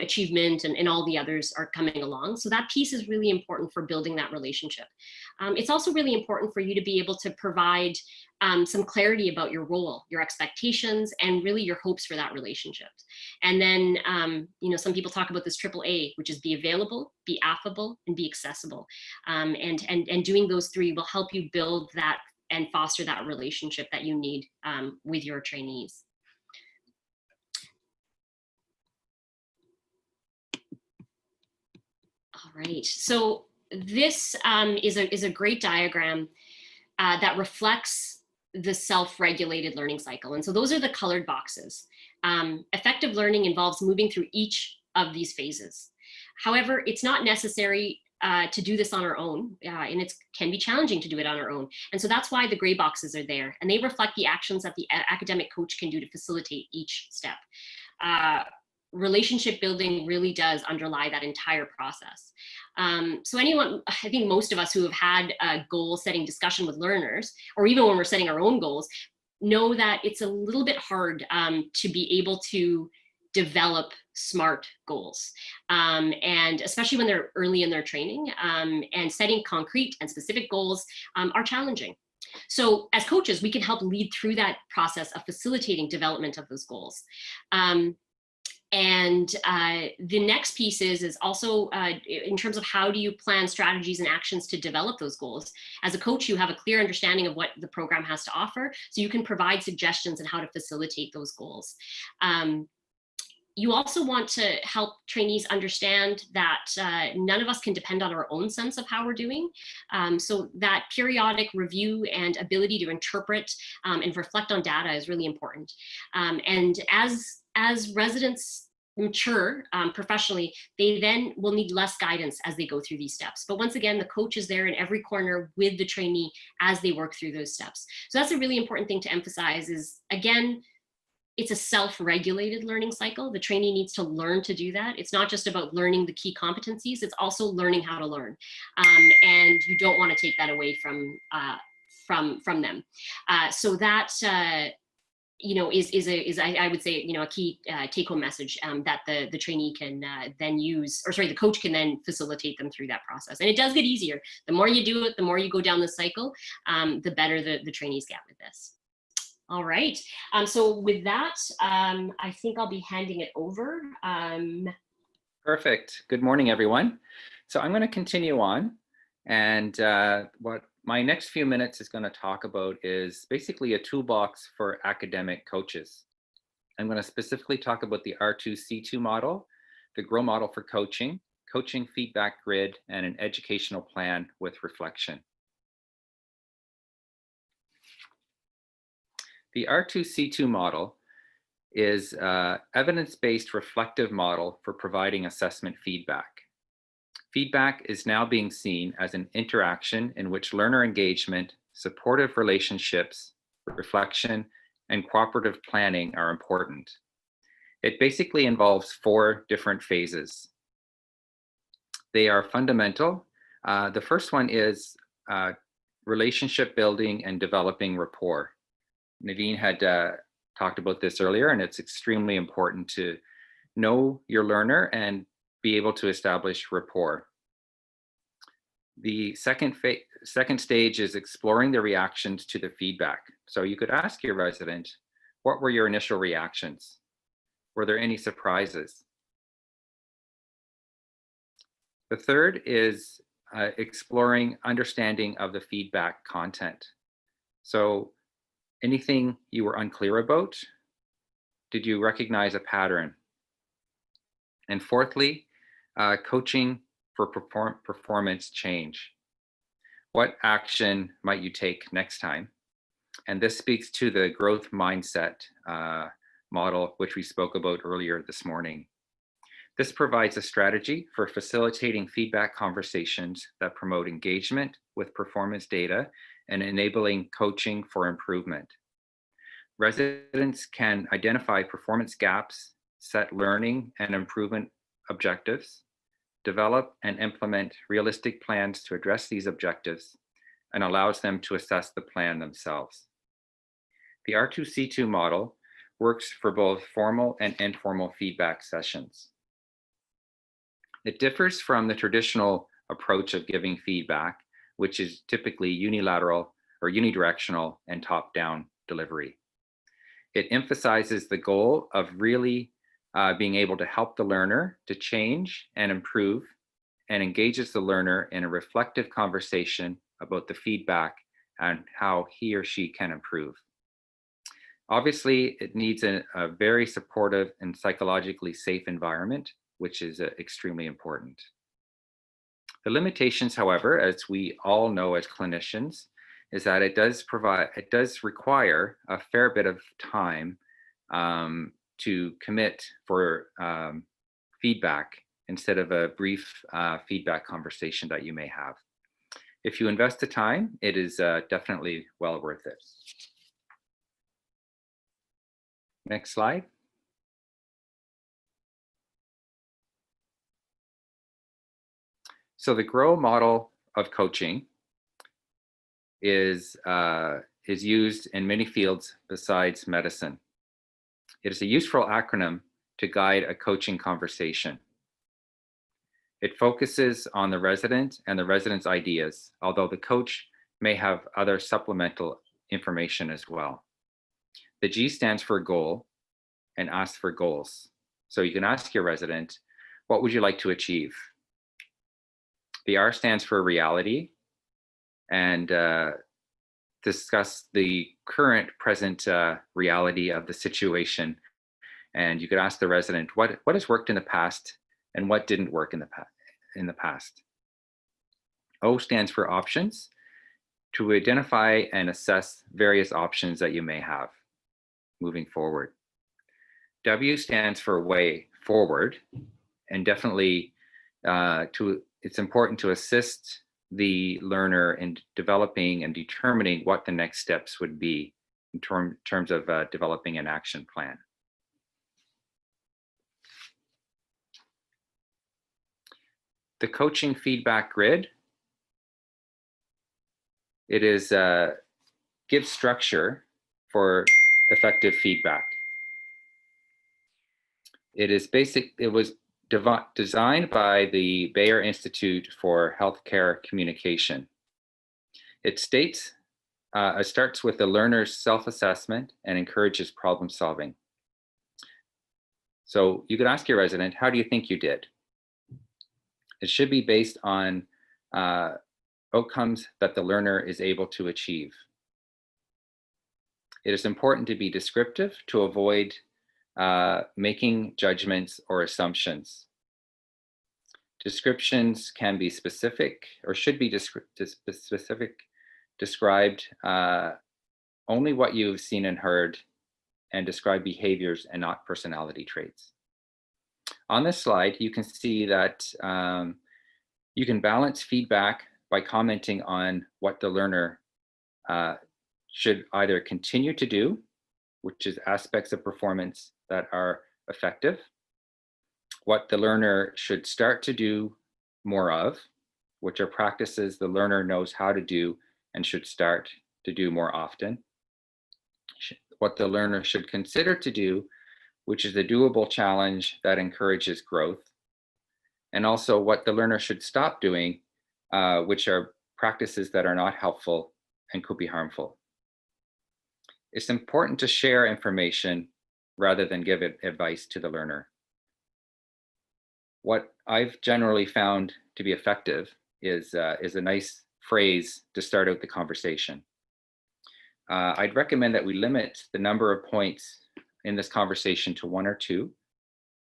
achievement and all the others are coming along. So that piece is really important for building that relationship. It's also really important for you to be able to provide some clarity about your role, your expectations, and really your hopes for that relationship. And then, you know, some people talk about this AAA, which is be available, be affable, and be accessible. And doing those three will help you build that and foster that relationship that you need with your trainees. All right, so this is a great diagram that reflects the self-regulated learning cycle. And so those are the colored boxes. Effective learning involves moving through each of these phases. However, it's not necessary to do this on our own, and it can be challenging to do it on our own. And so that's why the gray boxes are there, and they reflect the actions that the academic coach can do to facilitate each step. Relationship building really does underlie that entire process. So anyone, I think most of us who have had a goal setting discussion with learners, or even when we're setting our own goals, know that it's a little bit hard to be able to develop SMART goals. And especially when they're early in their training, and setting concrete and specific goals are challenging. So as coaches, we can help lead through that process of facilitating development of those goals. And the next piece is also in terms of how do you plan strategies and actions to develop those goals. As a coach, you have a clear understanding of what the program has to offer, so you can provide suggestions on how to facilitate those goals. You also want to help trainees understand that none of us can depend on our own sense of how we're doing. So that periodic review and ability to interpret and reflect on data is really important. And as residents mature professionally, they then will need less guidance as they go through these steps. But once again, the coach is there in every corner with the trainee as they work through those steps. So that's a really important thing to emphasize is, again, it's a self-regulated learning cycle. The trainee needs to learn to do that. It's not just about learning the key competencies, it's also learning how to learn. And you don't want to take that away from them. So that, you know, I would say, you know, a key take-home message that the trainee can then use, or sorry, the coach can then facilitate them through that process. And it does get easier. The more you do it, the more you go down the cycle, the better the trainees get with this. All right, so with that, I think I'll be handing it over. Perfect. Good morning, everyone. So I'm going to continue on, and what my next few minutes is going to talk about is basically a toolbox for academic coaches. I'm going to specifically talk about the R2C2 model, the GROW model for coaching, coaching feedback grid, and an educational plan with reflection. The R2C2 model is an evidence-based reflective model for providing assessment feedback. Feedback is now being seen as an interaction in which learner engagement, supportive relationships, reflection, and cooperative planning are important. It basically involves 4 different phases. They are fundamental. The first one is relationship building and developing rapport. Naveen had talked about this earlier, and it's extremely important to know your learner and be able to establish rapport. The second stage is exploring the reactions to the feedback. So you could ask your resident, what were your initial reactions? Were there any surprises? The third is exploring understanding of the feedback content. So anything you were unclear about? Did you recognize a pattern? And fourthly, coaching for performance change. What action might you take next time? And this speaks to the growth mindset model, which we spoke about earlier this morning. This provides a strategy for facilitating feedback conversations that promote engagement with performance data and enabling coaching for improvement. Residents can identify performance gaps, set learning and improvement objectives, develop and implement realistic plans to address these objectives, and allows them to assess the plan themselves. The R2C2 model works for both formal and informal feedback sessions. It differs from the traditional approach of giving feedback, which is typically unilateral or unidirectional and top-down delivery. It emphasizes the goal of really being able to help the learner to change and improve, and engages the learner in a reflective conversation about the feedback and how he or she can improve. Obviously, it needs a very supportive and psychologically safe environment, which is extremely important. The limitations, however, as we all know as clinicians, is that it does require a fair bit of time to commit for feedback instead of a brief feedback conversation that you may have. If you invest the time, it is definitely well worth it. Next slide. So the GROW model of coaching is used in many fields besides medicine. It is a useful acronym to guide a coaching conversation. It focuses on the resident and the resident's ideas, although the coach may have other supplemental information as well. The G stands for goal and asks for goals. So you can ask your resident, what would you like to achieve? The R stands for reality and discuss the current present reality of the situation. And you could ask the resident, what has worked in the past and what didn't work in the past? O stands for options, to identify and assess various options that you may have moving forward. W stands for way forward, and definitely it's important to assist the learner in developing and determining what the next steps would be in terms of developing an action plan. The coaching feedback grid, it is gives structure for effective feedback. It was designed by the Bayer Institute for Healthcare Communication. It starts with the learner's self-assessment and encourages problem solving. So you could ask your resident, how do you think you did? It should be based on outcomes that the learner is able to achieve. It is important to be descriptive to avoid making judgments or assumptions. Descriptions can be specific or should be described only what you've seen and heard, and describe behaviors and not personality traits. On this slide, you can see that you can balance feedback by commenting on what the learner should either continue to do, which is aspects of performance that are effective, what the learner should start to do more of, which are practices the learner knows how to do and should start to do more often, what the learner should consider to do, which is a doable challenge that encourages growth, and also what the learner should stop doing, which are practices that are not helpful and could be harmful. It's important to share information rather than give advice to the learner. What I've generally found to be effective is a nice phrase to start out the conversation. I'd recommend that we limit the number of points in this conversation to 1 or 2.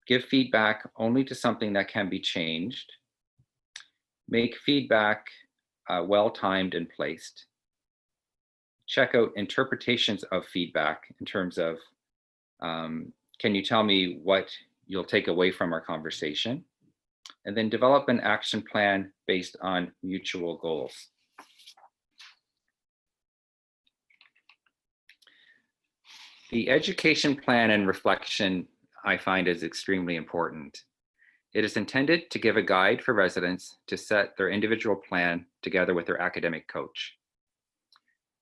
Give feedback only to something that can be changed. Make feedback well-timed and placed. Check out interpretations of feedback in terms of, can you tell me what you'll take away from our conversation? And then develop an action plan based on mutual goals. The education plan and reflection I find is extremely important. It is intended to give a guide for residents to set their individual plan together with their academic coach.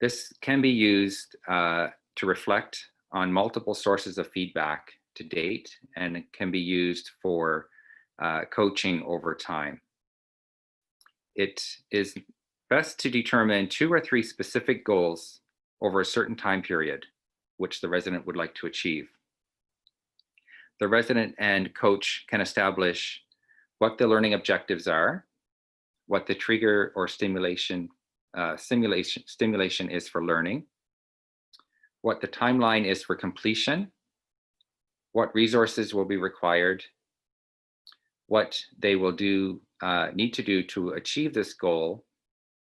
This can be used to reflect on multiple sources of feedback to date, and it can be used for coaching over time. It is best to determine 2 or 3 specific goals over a certain time period, which the resident would like to achieve. The resident and coach can establish what the learning objectives are, what the trigger or stimulation is for learning, what the timeline is for completion, what resources will be required, what they will need to do to achieve this goal,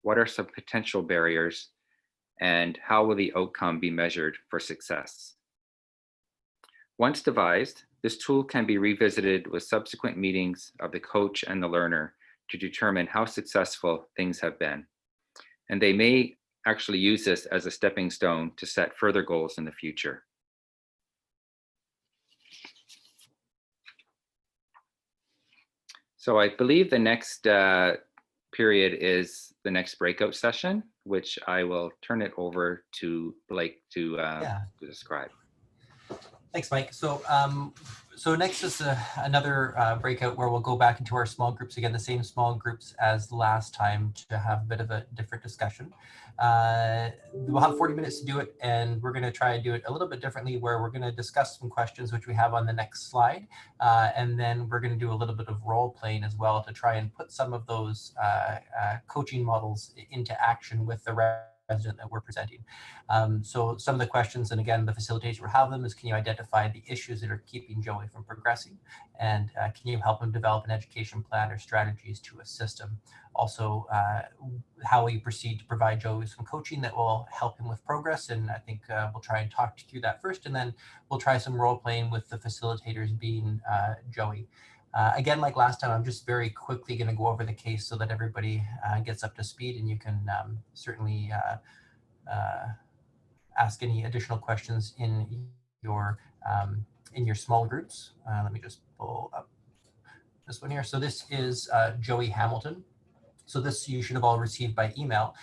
what are some potential barriers, and how will the outcome be measured for success. Once devised, this tool can be revisited with subsequent meetings of the coach and the learner to determine how successful things have been. And they may actually use this as a stepping stone to set further goals in the future. So I believe the next period is the next breakout session, which I will turn it over to Blake to describe. Thanks, Mike. So next is another breakout where we'll go back into our small groups again, the same small groups as last time, to have a bit of a different discussion. We'll have 40 minutes to do it, and we're going to try and do it a little bit differently, where we're going to discuss some questions which we have on the next slide, and then we're going to do a little bit of role playing as well to try and put some of those coaching models into action with the resident that we're presenting. So some of the questions, and again, the facilitators will have them, is can you identify the issues that are keeping Joey from progressing? And can you help him develop an education plan or strategies to assist him? Also, how will you proceed to provide Joey with some coaching that will help him with progress? And I think we'll try and talk through that first, and then we'll try some role playing with the facilitators being Joey. Again, like last time, I'm just very quickly going to go over the case so that everybody gets up to speed, and you can certainly ask any additional questions in your small groups. Let me just pull up this one here. So this is Joey Hamilton. So this you should have all received by email.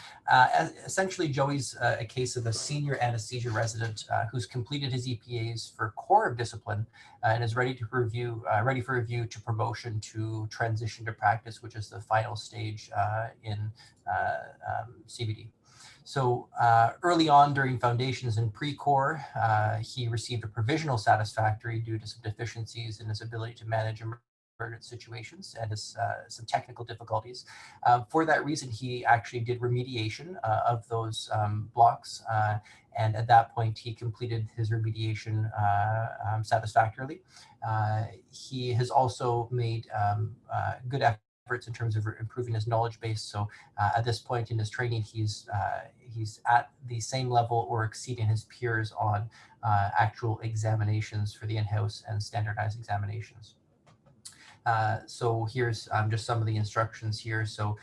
Essentially, Joey's a case of a senior anesthesia resident who's completed his EPAs for core of discipline and is ready for review to promotion to transition to practice, which is the final stage in CBD. So early on during foundations and pre-core, he received a provisional satisfactory due to some deficiencies in his ability to manage emergency situations and some technical difficulties. For that reason, he actually did remediation of those blocks, and at that point he completed his remediation satisfactorily. He has also made good efforts in terms of improving his knowledge base. So at this point in his training, he's at the same level or exceeding his peers on actual examinations for the in-house and standardized examinations. So here's just some of the instructions here. So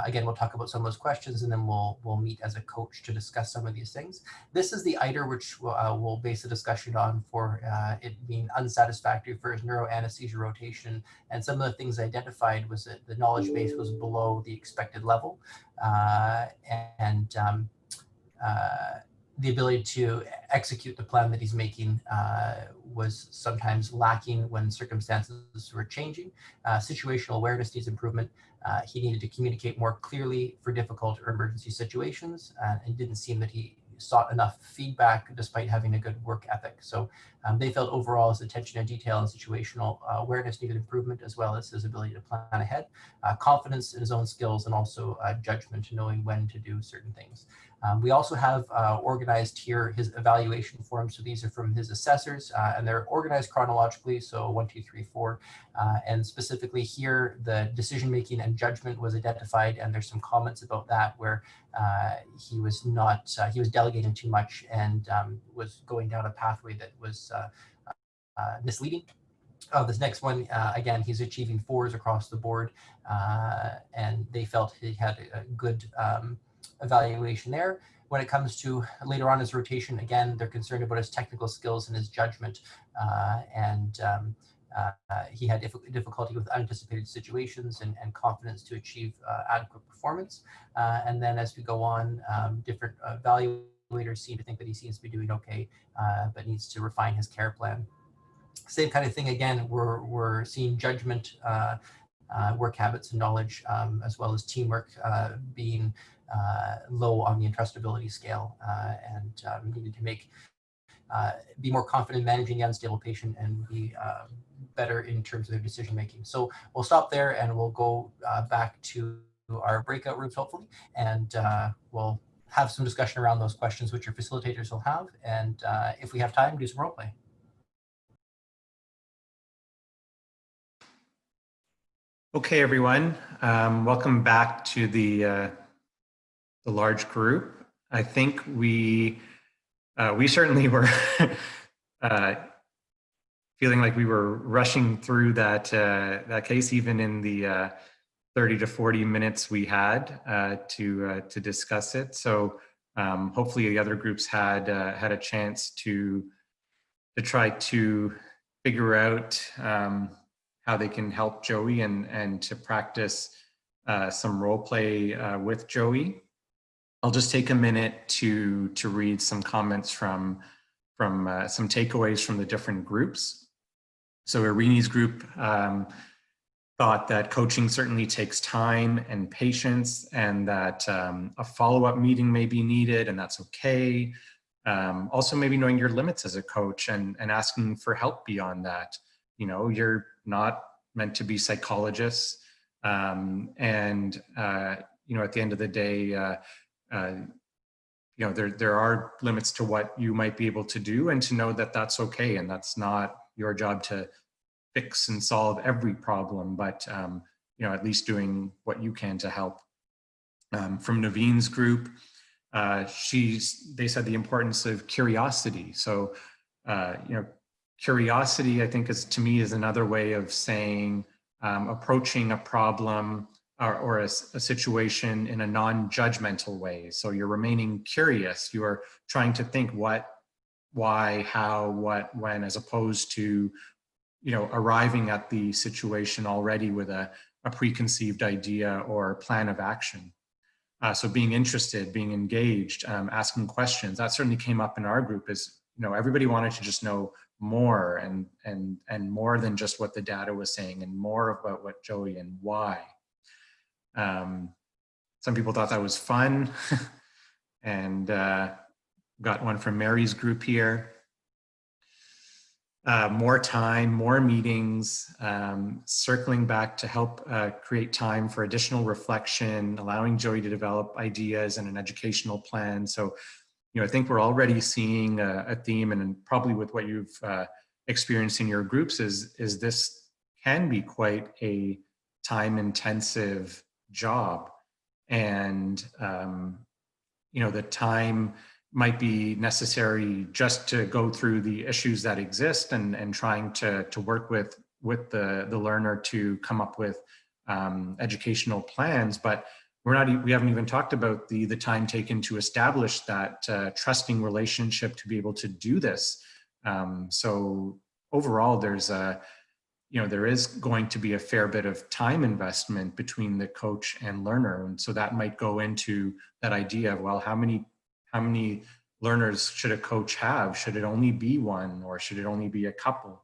again, we'll talk about some of those questions, and then we'll meet as a coach to discuss some of these things. This is the ITER, which we'll base the discussion on for it being unsatisfactory for his neuroanesthesia rotation. And some of the things identified was that the knowledge base was below the expected level, the ability to execute the plan that he's making was sometimes lacking when circumstances were changing. Situational awareness needs improvement. He needed to communicate more clearly for difficult or emergency situations, and didn't seem that he sought enough feedback despite having a good work ethic. So they felt overall his attention to detail and situational awareness needed improvement, as well as his ability to plan ahead, confidence in his own skills, and also judgment, knowing when to do certain things. We also have organized here his evaluation forms. So these are from his assessors, and they're organized chronologically. So 1, 2, 3, 4, and specifically here, the decision-making and judgment was identified. And there's some comments about that where he was delegating too much and was going down a pathway that was misleading. This next one, again, he's achieving 4s across the board, and they felt he had a good evaluation there. When it comes to later on his rotation, again, they're concerned about his technical skills and his judgment, and he had difficulty with unanticipated situations and confidence to achieve adequate performance. And then as we go on, different evaluators seem to think that he seems to be doing okay, but needs to refine his care plan. Same kind of thing again, we're seeing judgment, work habits and knowledge, as well as teamwork being low on the entrustability scale, and needed to be more confident in managing the unstable patient and be better in terms of their decision making. So we'll stop there and we'll go back to our breakout rooms hopefully, and we'll have some discussion around those questions which your facilitators will have, and if we have time, do some role play. Okay, everyone, welcome back to the large group. I think we certainly were feeling like we were rushing through that case, even in the 30 to 40 minutes we had to discuss it. So hopefully the other groups had a chance to try to figure out how they can help Joey and to practice some role play with Joey. I'll just take a minute to read some comments from some takeaways from the different groups. So Irini's group thought that coaching certainly takes time and patience, and that a follow-up meeting may be needed, and that's okay. Also maybe knowing your limits as a coach and asking for help beyond that. You know, you're not meant to be psychologists, and you know, at the end of the day, you know, there are limits to what you might be able to do, and to know that that's okay, and that's not your job to fix and solve every problem, but you know, at least doing what you can to help. From Naveen's group, they said the importance of curiosity. So you know, curiosity, I think, to me is another way of saying approaching a problem or a situation in a non-judgmental way. So you're remaining curious. You are trying to think what, why, how, what, when, as opposed to, you know, arriving at the situation already with a preconceived idea or plan of action. So being interested, being engaged, asking questions, that certainly came up in our group. Is, you know, everybody wanted to just know more and more than just what the data was saying, and more about what Joey and why. Some people thought that was fun, and got one from Mary's group here. More time, more meetings, circling back to help create time for additional reflection, allowing Joey to develop ideas and an educational plan. So, you know, I think we're already seeing a theme, and probably with what you've experienced in your groups, is this can be quite a time-intensive job. And, you know, the time might be necessary just to go through the issues that exist and trying to work with the learner to come up with educational plans. But we haven't even talked about the time taken to establish that trusting relationship to be able to do this. So overall, there is going to be a fair bit of time investment between the coach and learner. And so that might go into that idea of, well, how many learners should a coach have? Should it only be one, or should it only be a couple,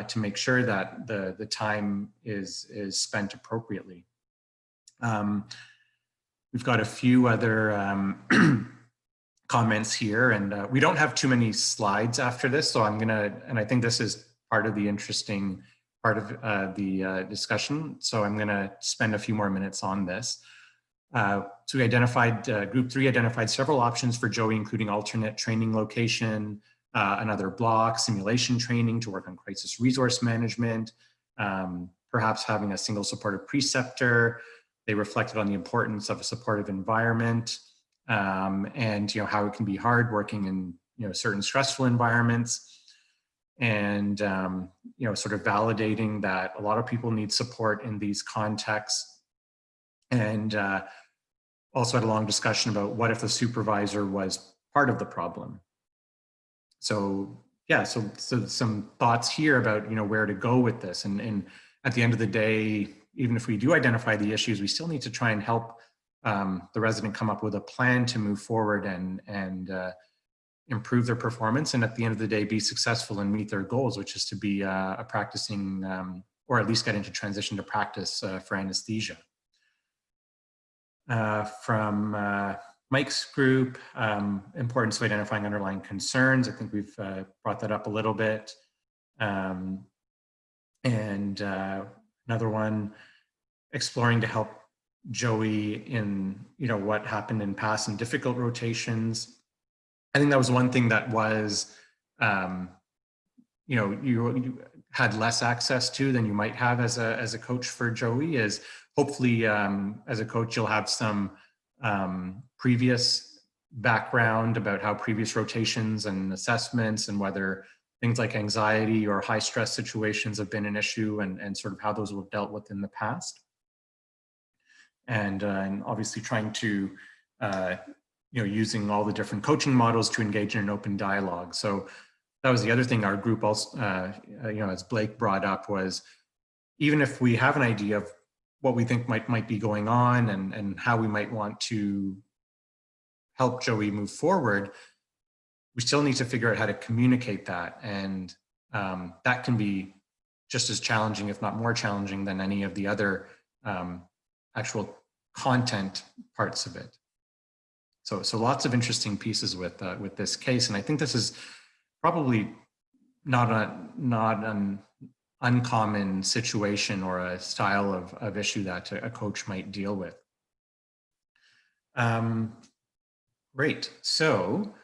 to make sure that the time is spent appropriately? We've got a few other comments here, and we don't have too many slides after this, so and I think this is part of the interesting part of the discussion, so I'm gonna spend a few more minutes on this. So we identified, group 3 identified several options for Joey, including alternate training location, another block, simulation training to work on crisis resource management, perhaps having a single supportive preceptor. They reflected on the importance of a supportive environment, and, you know, how it can be hard working in, you know, certain stressful environments, and, you know, sort of validating that a lot of people need support in these contexts. And also had a long discussion about what if the supervisor was part of the problem. So yeah, so some thoughts here about, where to go with this. And at the end of the day, even if we do identify the issues, we still need to try and help the resident come up with a plan to move forward and improve their performance. And at the end of the day, be successful and meet their goals, which is to be a practicing, or at least get into transition to practice for anesthesia. From Mike's group, importance of identifying underlying concerns. I think we've brought that up a little bit. And another one, exploring to help Joey in, what happened in past and difficult rotations. I think that was one thing that was, you had less access to than you might have as a coach for Joey, is hopefully as a coach, you'll have some previous background about how previous rotations and assessments and whether things like anxiety or high stress situations have been an issue, and sort of how those were dealt with in the past. And obviously trying to, using all the different coaching models to engage in an open dialogue. So that was the other thing our group also, as Blake brought up, was even if we have an idea of what we think might be going on and how we might want to help Joey move forward, we still need to figure out how to communicate that. And that can be just as challenging, if not more challenging, than any of the other actual content parts of it. So lots of interesting pieces with this case. And I think this is probably not an uncommon situation or a style of issue that a coach might deal with. Great. So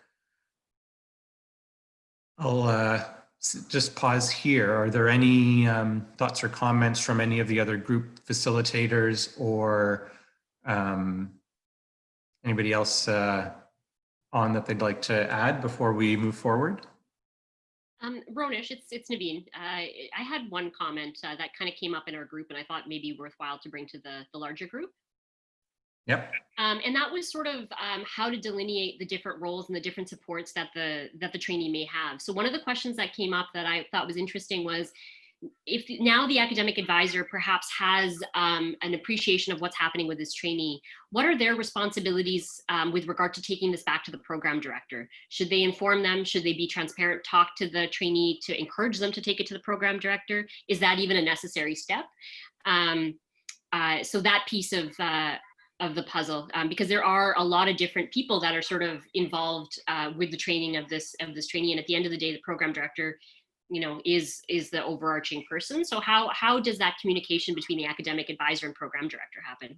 I'll just pause here. Are there any thoughts or comments from any of the other group facilitators or anybody else on that they'd like to add before we move forward? Ronish, it's Naveen. I had one comment that kind of came up in our group, and I thought maybe worthwhile to bring to the larger group. Yep. And that was sort of how to delineate the different roles and the different supports that the trainee may have. So one of the questions that came up that I thought was interesting was, if now the academic advisor perhaps has an appreciation of what's happening with this trainee, what are their responsibilities with regard to taking this back to the program director? Should they inform them? Should they be transparent, talk to the trainee to encourage them to take it to the program director? Is that even a necessary step? So that piece of the puzzle, because there are a lot of different people that are sort of involved with the training of this trainee, and at the end of the day, the program director, is the overarching person. So how does that communication between the academic advisor and program director happen?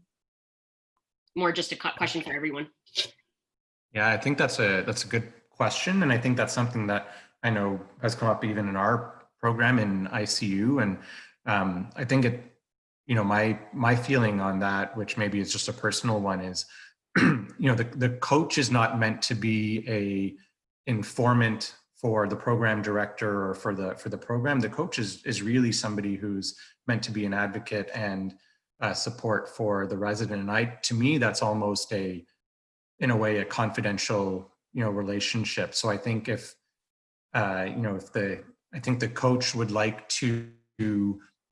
More just a question for everyone. Yeah, I think that's a good question, and I think that's something that I know has come up even in our program in ICU, and I think it. My feeling on that, which maybe is just a personal one, is, the coach is not meant to be a informant for the program director or for the program. The coach is really somebody who's meant to be an advocate and support for the resident. And to me, that's almost in a way, a confidential, relationship. So I think if the coach would like to,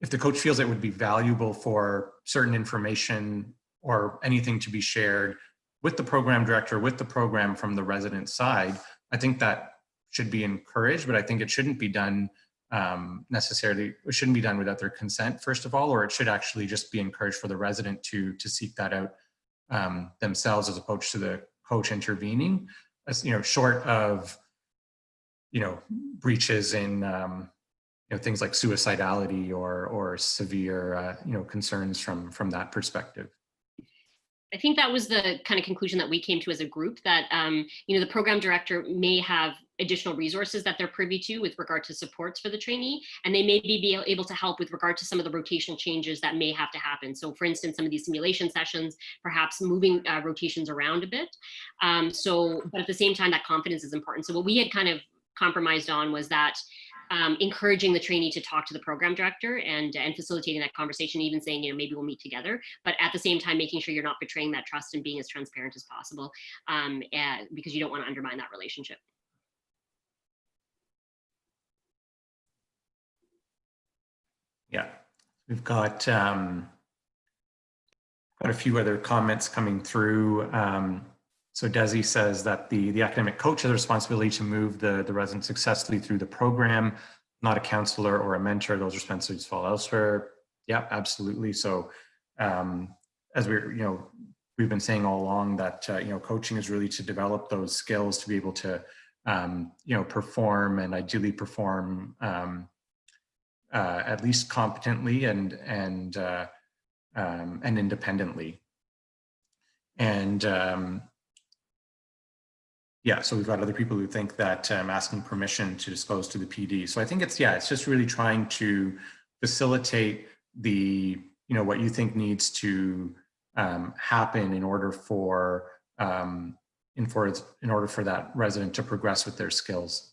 if the coach feels it would be valuable for certain information or anything to be shared with the program director, with the program from the resident side, I think that should be encouraged, but I think it shouldn't be done necessarily, it shouldn't be done without their consent, first of all, or it should actually just be encouraged for the resident to seek that out themselves, as opposed to the coach intervening, as, short of, breaches in, things like suicidality or severe, concerns from that perspective. I think that was the kind of conclusion that we came to as a group, that, the program director may have additional resources that they're privy to with regard to supports for the trainee, and they may be able to help with regard to some of the rotational changes that may have to happen. So for instance, some of these simulation sessions, perhaps moving rotations around a bit. But at the same time, that confidence is important. So what we had kind of compromised on was that encouraging the trainee to talk to the program director and facilitating that conversation, even saying, maybe we'll meet together, but at the same time, making sure you're not betraying that trust and being as transparent as possible, because you don't want to undermine that relationship. Yeah, we've got a few other comments coming through. So Desi says that the academic coach has a responsibility to move the resident successfully through the program, not a counselor or a mentor. Those responsibilities fall elsewhere. Yeah, absolutely. So as we've been saying all along that, coaching is really to develop those skills to be able to, perform and ideally perform at least competently and independently. And yeah, so we've got other people who think that asking permission to disclose to the PD. So I think it's just really trying to facilitate the, what you think needs to happen in order for that resident to progress with their skills.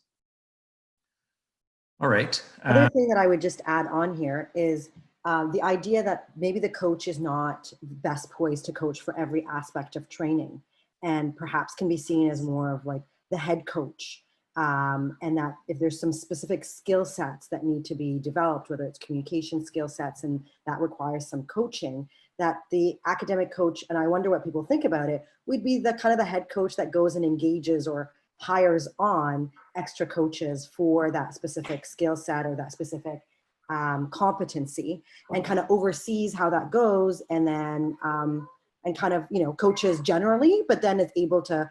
All right. Other thing that I would just add on here is the idea that maybe the coach is not best poised to coach for every aspect of training, and perhaps can be seen as more of like the head coach. And that if there's some specific skill sets that need to be developed, whether it's communication skill sets, and that requires some coaching, that the academic coach, and I wonder what people think about it, would be the kind of the head coach that goes and engages or hires on extra coaches for that specific skill set or that specific competency, and kind of oversees how that goes, and then and kind of, coaches generally, but then is able to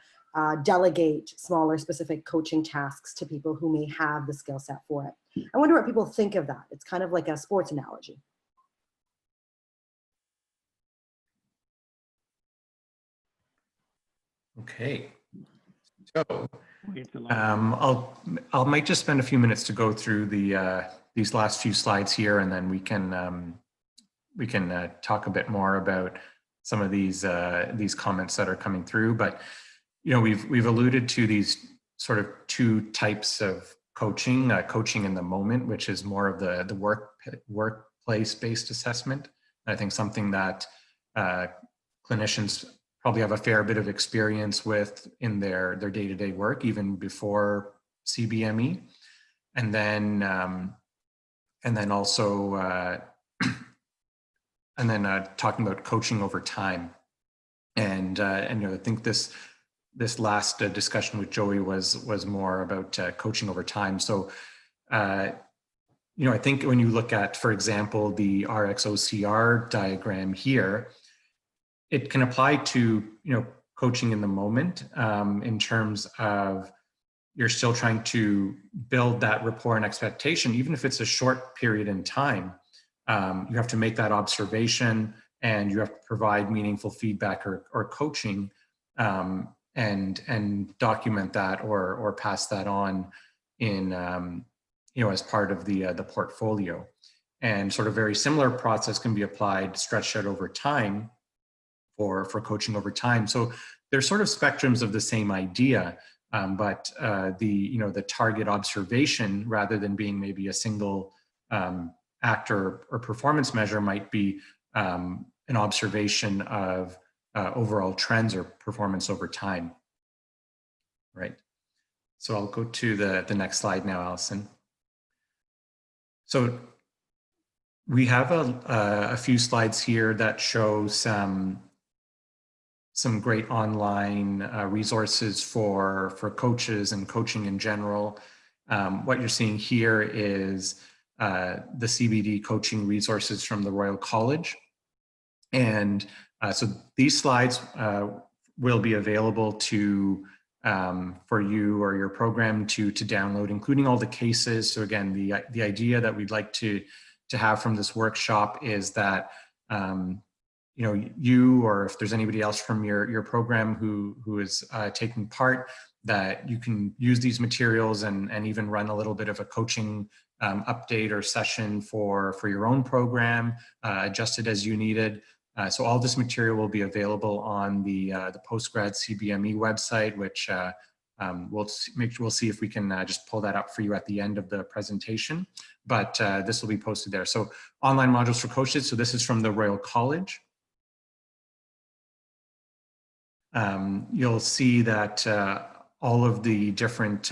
delegate smaller specific coaching tasks to people who may have the skill set for it. I wonder what people think of that. It's kind of like a sports analogy. Okay. So I might just spend a few minutes to go through these last few slides here, and then we can talk a bit more about some of these comments that are coming through. But we've alluded to these sort of two types of coaching: coaching in the moment, which is more of the workplace-based assessment. I think something that clinicians probably have a fair bit of experience with in their day-to-day work, even before CBME, and then also talking about coaching over time, and I think this last discussion with Joey was more about coaching over time. So I think when you look at, for example, the RxOCR diagram here, it can apply to coaching in the moment, in terms of you're still trying to build that rapport and expectation, even if it's a short period in time. You have to make that observation, and you have to provide meaningful feedback or coaching, and document that or pass that on in as part of the portfolio. And sort of very similar process can be applied, stretched out over time, for coaching over time. So there's sort of spectrums of the same idea, but the target observation, rather than being maybe a single act or performance measure, might be an observation of overall trends or performance over time. Right. So I'll go to the next slide now, Allison. So we have a few slides here that show some great online resources for coaches and coaching in general. What you're seeing here is the CBD coaching resources from the Royal College. And so these slides will be available for you or your program to download, including all the cases. So again, the idea that we'd like to have from this workshop is that you, or if there's anybody else from your program who is taking part, that you can use these materials and even run a little bit of a coaching update or session for your own program, adjusted as you needed. So all this material will be available on the Postgrad CBME website, which we'll see if we can just pull that up for you at the end of the presentation. But this will be posted there. So online modules for coaches. So this is from the Royal College. You'll see that all of the different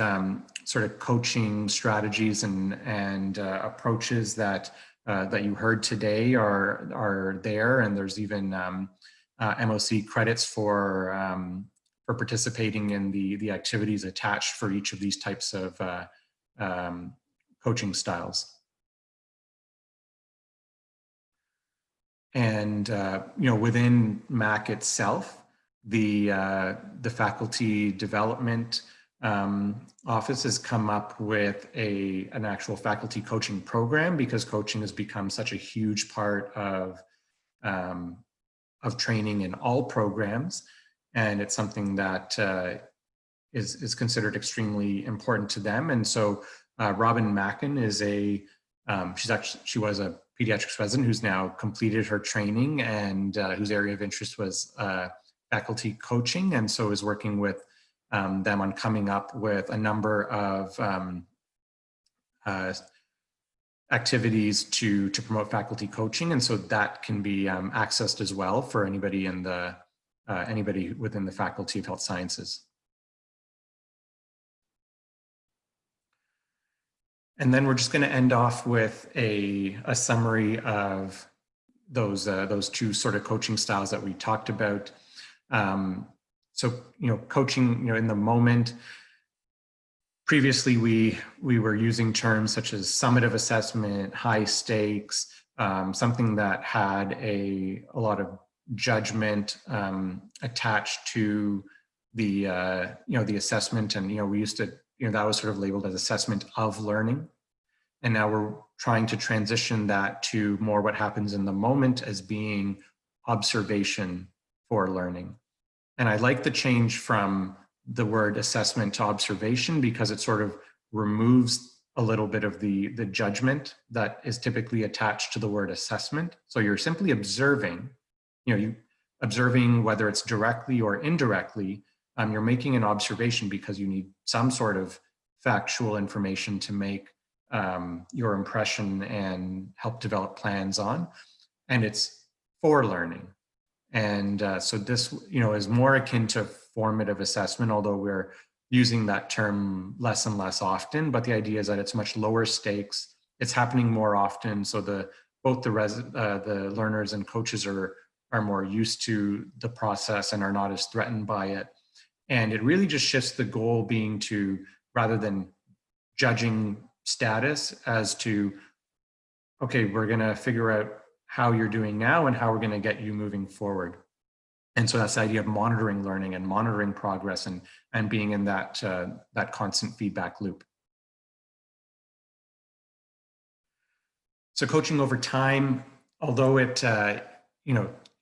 sort of coaching strategies and approaches that that you heard today are there, and there's even MOC credits for participating in the activities attached for each of these types of coaching styles. And within MAC itself, the faculty development office has come up with an actual faculty coaching program, because coaching has become such a huge part of training in all programs, and it's something that is considered extremely important to them. And so Robin Mackin is she was a pediatrics resident who's now completed her training, and whose area of interest was faculty coaching, and so is working with them on coming up with a number of activities to promote faculty coaching, and so that can be accessed as well for anybody anybody within the Faculty of Health Sciences. And then we're just going to end off with a summary of those two sort of coaching styles that we talked about. So, coaching, in the moment, previously we were using terms such as summative assessment, high stakes, something that had a lot of judgment attached to the assessment, and we used to, that was sort of labeled as assessment of learning. And now we're trying to transition that to more what happens in the moment as being observation for learning. And I like the change from the word assessment to observation, because it sort of removes a little bit of the judgment that is typically attached to the word assessment. So you're simply observing, observing whether it's directly or indirectly. You're making an observation because you need some sort of factual information to make your impression and help develop plans on, and it's for learning. And so this, is more akin to formative assessment, although we're using that term less and less often. But the idea is that it's much lower stakes. It's happening more often, so both the learners and coaches are more used to the process and are not as threatened by it. And it really just shifts the goal being to, rather than judging status, as to, okay, we're going to figure out how you're doing now and how we're going to get you moving forward. And so that's the idea of monitoring learning and monitoring progress, and being in that constant feedback loop. So coaching over time, although it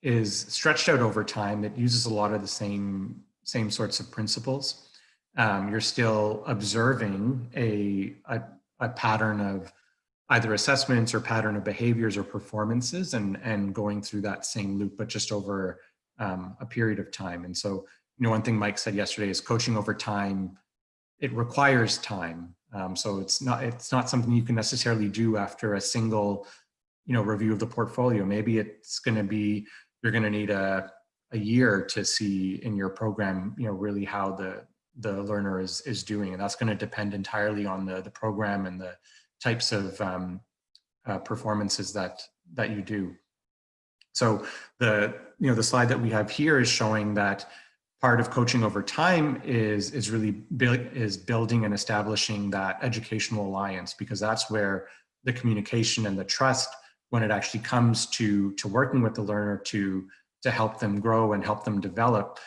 is stretched out over time, it uses a lot of the same sorts of principles. You're still observing a pattern of either assessments or pattern of behaviors or performances, and going through that same loop, but just over a period of time. And so, one thing Mike said yesterday is coaching over time, it requires time. So it's not something you can necessarily do after a single, review of the portfolio. Maybe it's going to be, you're going to need a year to see in your program, really how the learner is doing. And that's going to depend entirely on the program and the types of performances that you do. So the slide that we have here is showing that part of coaching over time is really building and establishing that educational alliance, because that's where the communication and the trust, when it actually comes to working with the learner to help them grow and help them develop,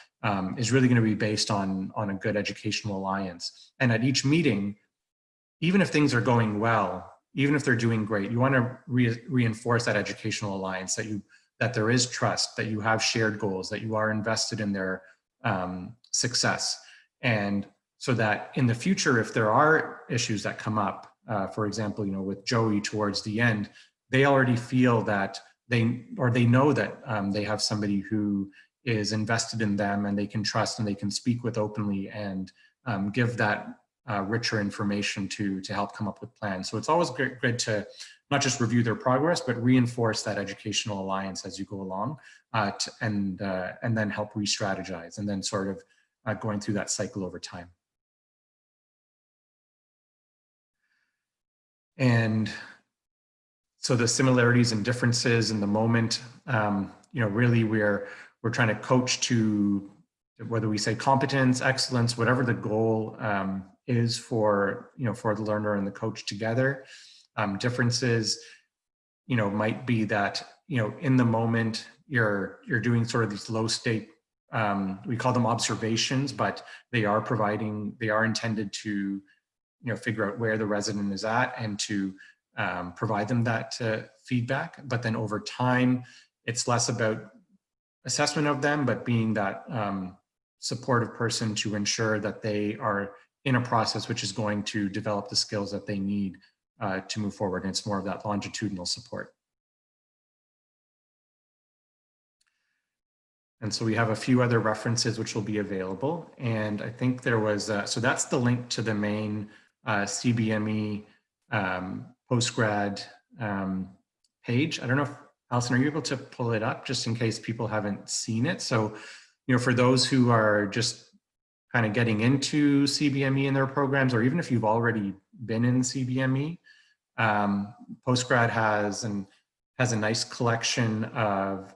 is really going to be based on a good educational alliance. And at each meeting, even if things are going well, even if they're doing great, you want to reinforce that educational alliance, that there is trust, that you have shared goals, that you are invested in their success. And so that in the future, if there are issues that come up, for example, with Joey towards the end, they already feel that they know that they have somebody who is invested in them, and they can trust and they can speak with openly, and give that richer information to help come up with plans. So it's always good to not just review their progress, but reinforce that educational alliance as you go along, and then help re-strategize, and then sort of going through that cycle over time. And so the similarities and differences in the moment, really we're trying to coach to, whether we say competence, excellence, whatever the goal is for the learner and the coach together. Differences, might be that, in the moment you're doing sort of these low state, we call them observations, but they are intended to, figure out where the resident is at and to provide them that feedback. But then over time, it's less about assessment of them, but being that supportive person to ensure that they are in a process which is going to develop the skills that they need to move forward. And it's more of that longitudinal support. And so we have a few other references which will be available. And I think there was, so that's the link to the main CBME postgrad page. I don't know if, Allison, are you able to pull it up just in case people haven't seen it? So, for those who are just kind of getting into CBME in their programs, or even if you've already been in CBME, postgrad has a nice collection of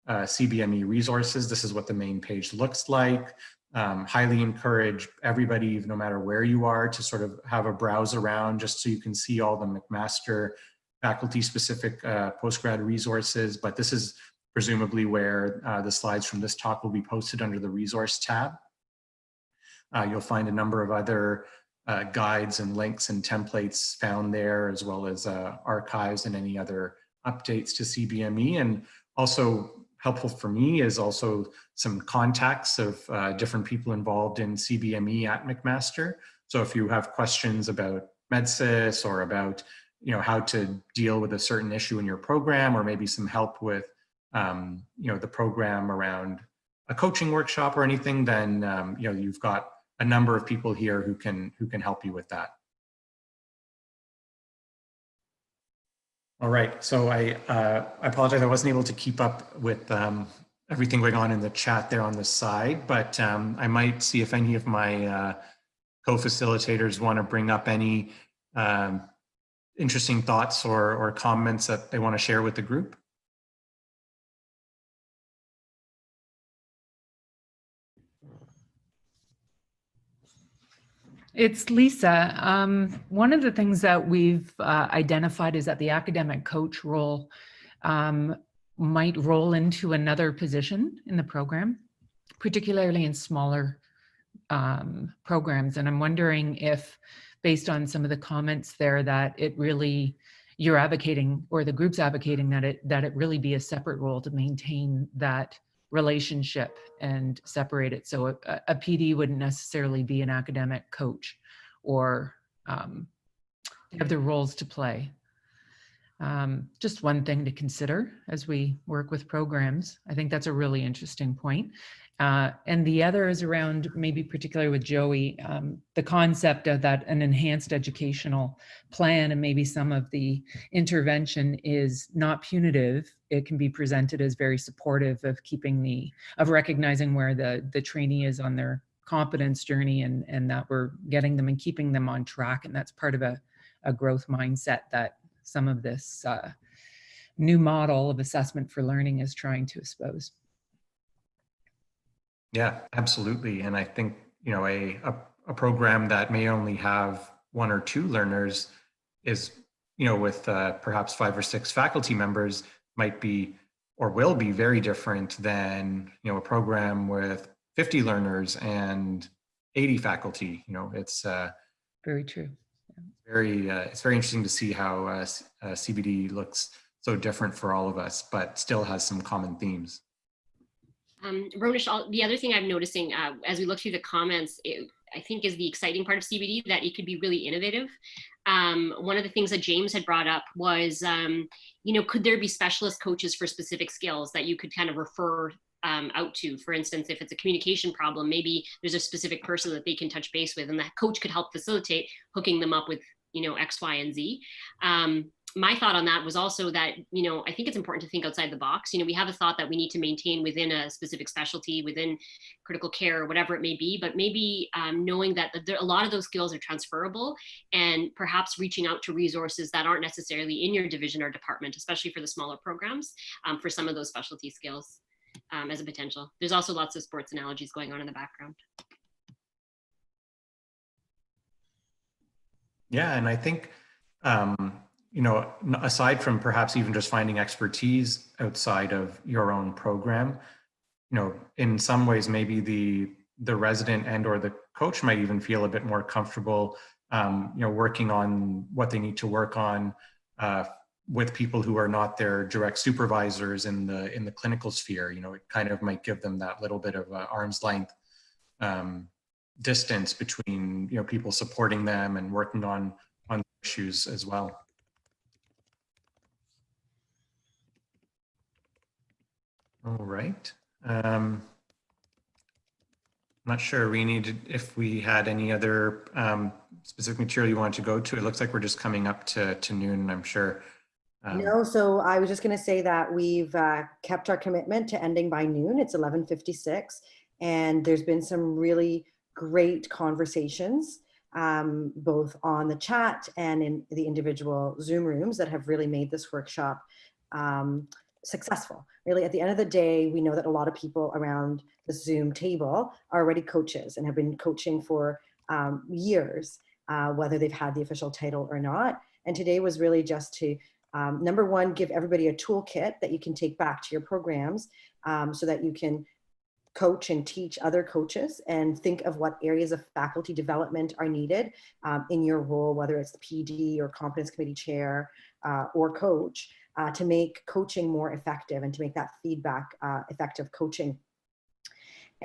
CBME resources. This is what the main page looks like. Highly encourage everybody, no matter where you are, to sort of have a browse around just so you can see all the McMaster faculty specific postgrad resources. But this is presumably where the slides from this talk will be posted under the resource tab. You'll find a number of other guides and links and templates found there, as well as archives and any other updates to CBME. And also helpful for me is also some contacts of different people involved in CBME at McMaster. So if you have questions about MedSys or about how to deal with a certain issue in your program, or maybe some help with the program around a coaching workshop or anything, then you've got a number of people here who can help you with that. All right, so I apologize, I wasn't able to keep up with everything going on in the chat there on the side, but I might see if any of my co-facilitators want to bring up any interesting thoughts or comments that they want to share with the group. It's Lisa. One of the things that we've identified is that the academic coach role might roll into another position in the program, particularly in smaller programs. And I'm wondering if, based on some of the comments there, that it really, you're advocating, or the group's advocating, that it really be a separate role to maintain that relationship and separate it. So a PD wouldn't necessarily be an academic coach, or have their roles to play. Just one thing to consider as we work with programs. I think that's a really interesting point. And the other is around, maybe particularly with Joey, the concept of that an enhanced educational plan, and maybe some of the intervention is not punitive. It can be presented as very supportive of of recognizing where the trainee is on their competence journey, and that we're getting them and keeping them on track. And that's part of a growth mindset that some of this new model of assessment for learning is trying to expose. Yeah, absolutely. And I think, a program that may only have 1 or 2 learners is, with perhaps 5 or 6 faculty members, might be or will be very different than, a program with 50 learners and 80 faculty. It's very true. It's very interesting to see how CBD looks so different for all of us, but still has some common themes. Romish, the other thing I'm noticing as we look through the comments, I think is the exciting part of CBD, that it could be really innovative. One of the things that James had brought up was, could there be specialist coaches for specific skills that you could kind of refer out to? For instance, if it's a communication problem, maybe there's a specific person that they can touch base with, and that coach could help facilitate hooking them up with, X, Y, and Z. my thought on that was also that, you know, I think it's important to think outside the box. You know, we have a thought that we need to maintain within a specific specialty, within critical care or whatever it may be, but maybe knowing that a lot of those skills are transferable, and perhaps reaching out to resources that aren't necessarily in your division or department, especially for the smaller programs, for some of those specialty skills as a potential. There's also lots of sports analogies going on in the background. Yeah, and I think, you know, aside from perhaps even just finding expertise outside of your own program, you know, in some ways, maybe the resident and or the coach might even feel a bit more comfortable, you know, working on what they need to work on with people who are not their direct supervisors in the clinical sphere. You know, it kind of might give them that little bit of arm's length distance between, you know, people supporting them and working on issues as well. All right. Not sure, if we had any other specific material you wanted to go to. It looks like we're just coming up to noon, I'm sure. No, so I was just going to say that we've kept our commitment to ending by noon. It's 11:56, and there's been some really great conversations, both on the chat and in the individual Zoom rooms, that have really made this workshop successful. Really, at the end of the day, we know that a lot of people around the Zoom table are already coaches and have been coaching for years, whether they've had the official title or not. And today was really just to, number one, give everybody a toolkit that you can take back to your programs, so that you can coach and teach other coaches, and think of what areas of faculty development are needed in your role, whether it's the PD or competence committee chair or coach, to make coaching more effective and to make that feedback effective coaching.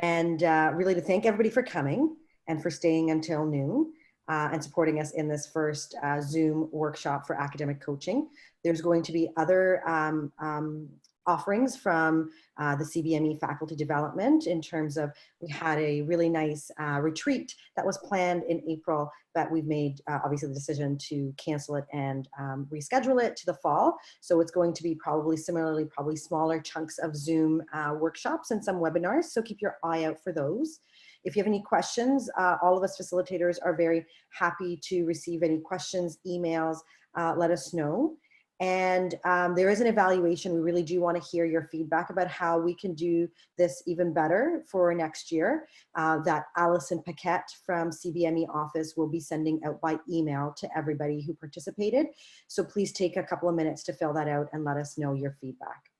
And really to thank everybody for coming and for staying until noon and supporting us in this first Zoom workshop for academic coaching. There's going to be other offerings from the CBME Faculty Development, in terms of, we had a really nice retreat that was planned in April, but we've made obviously the decision to cancel it and reschedule it to the fall. So it's going to be probably similarly, probably smaller chunks of Zoom workshops and some webinars. So keep your eye out for those. If you have any questions, all of us facilitators are very happy to receive any questions, emails, let us know. And there is an evaluation. We really do want to hear your feedback about how we can do this even better for next year, that Alison Paquette from CBME office will be sending out by email to everybody who participated. So please take a couple of minutes to fill that out and let us know your feedback.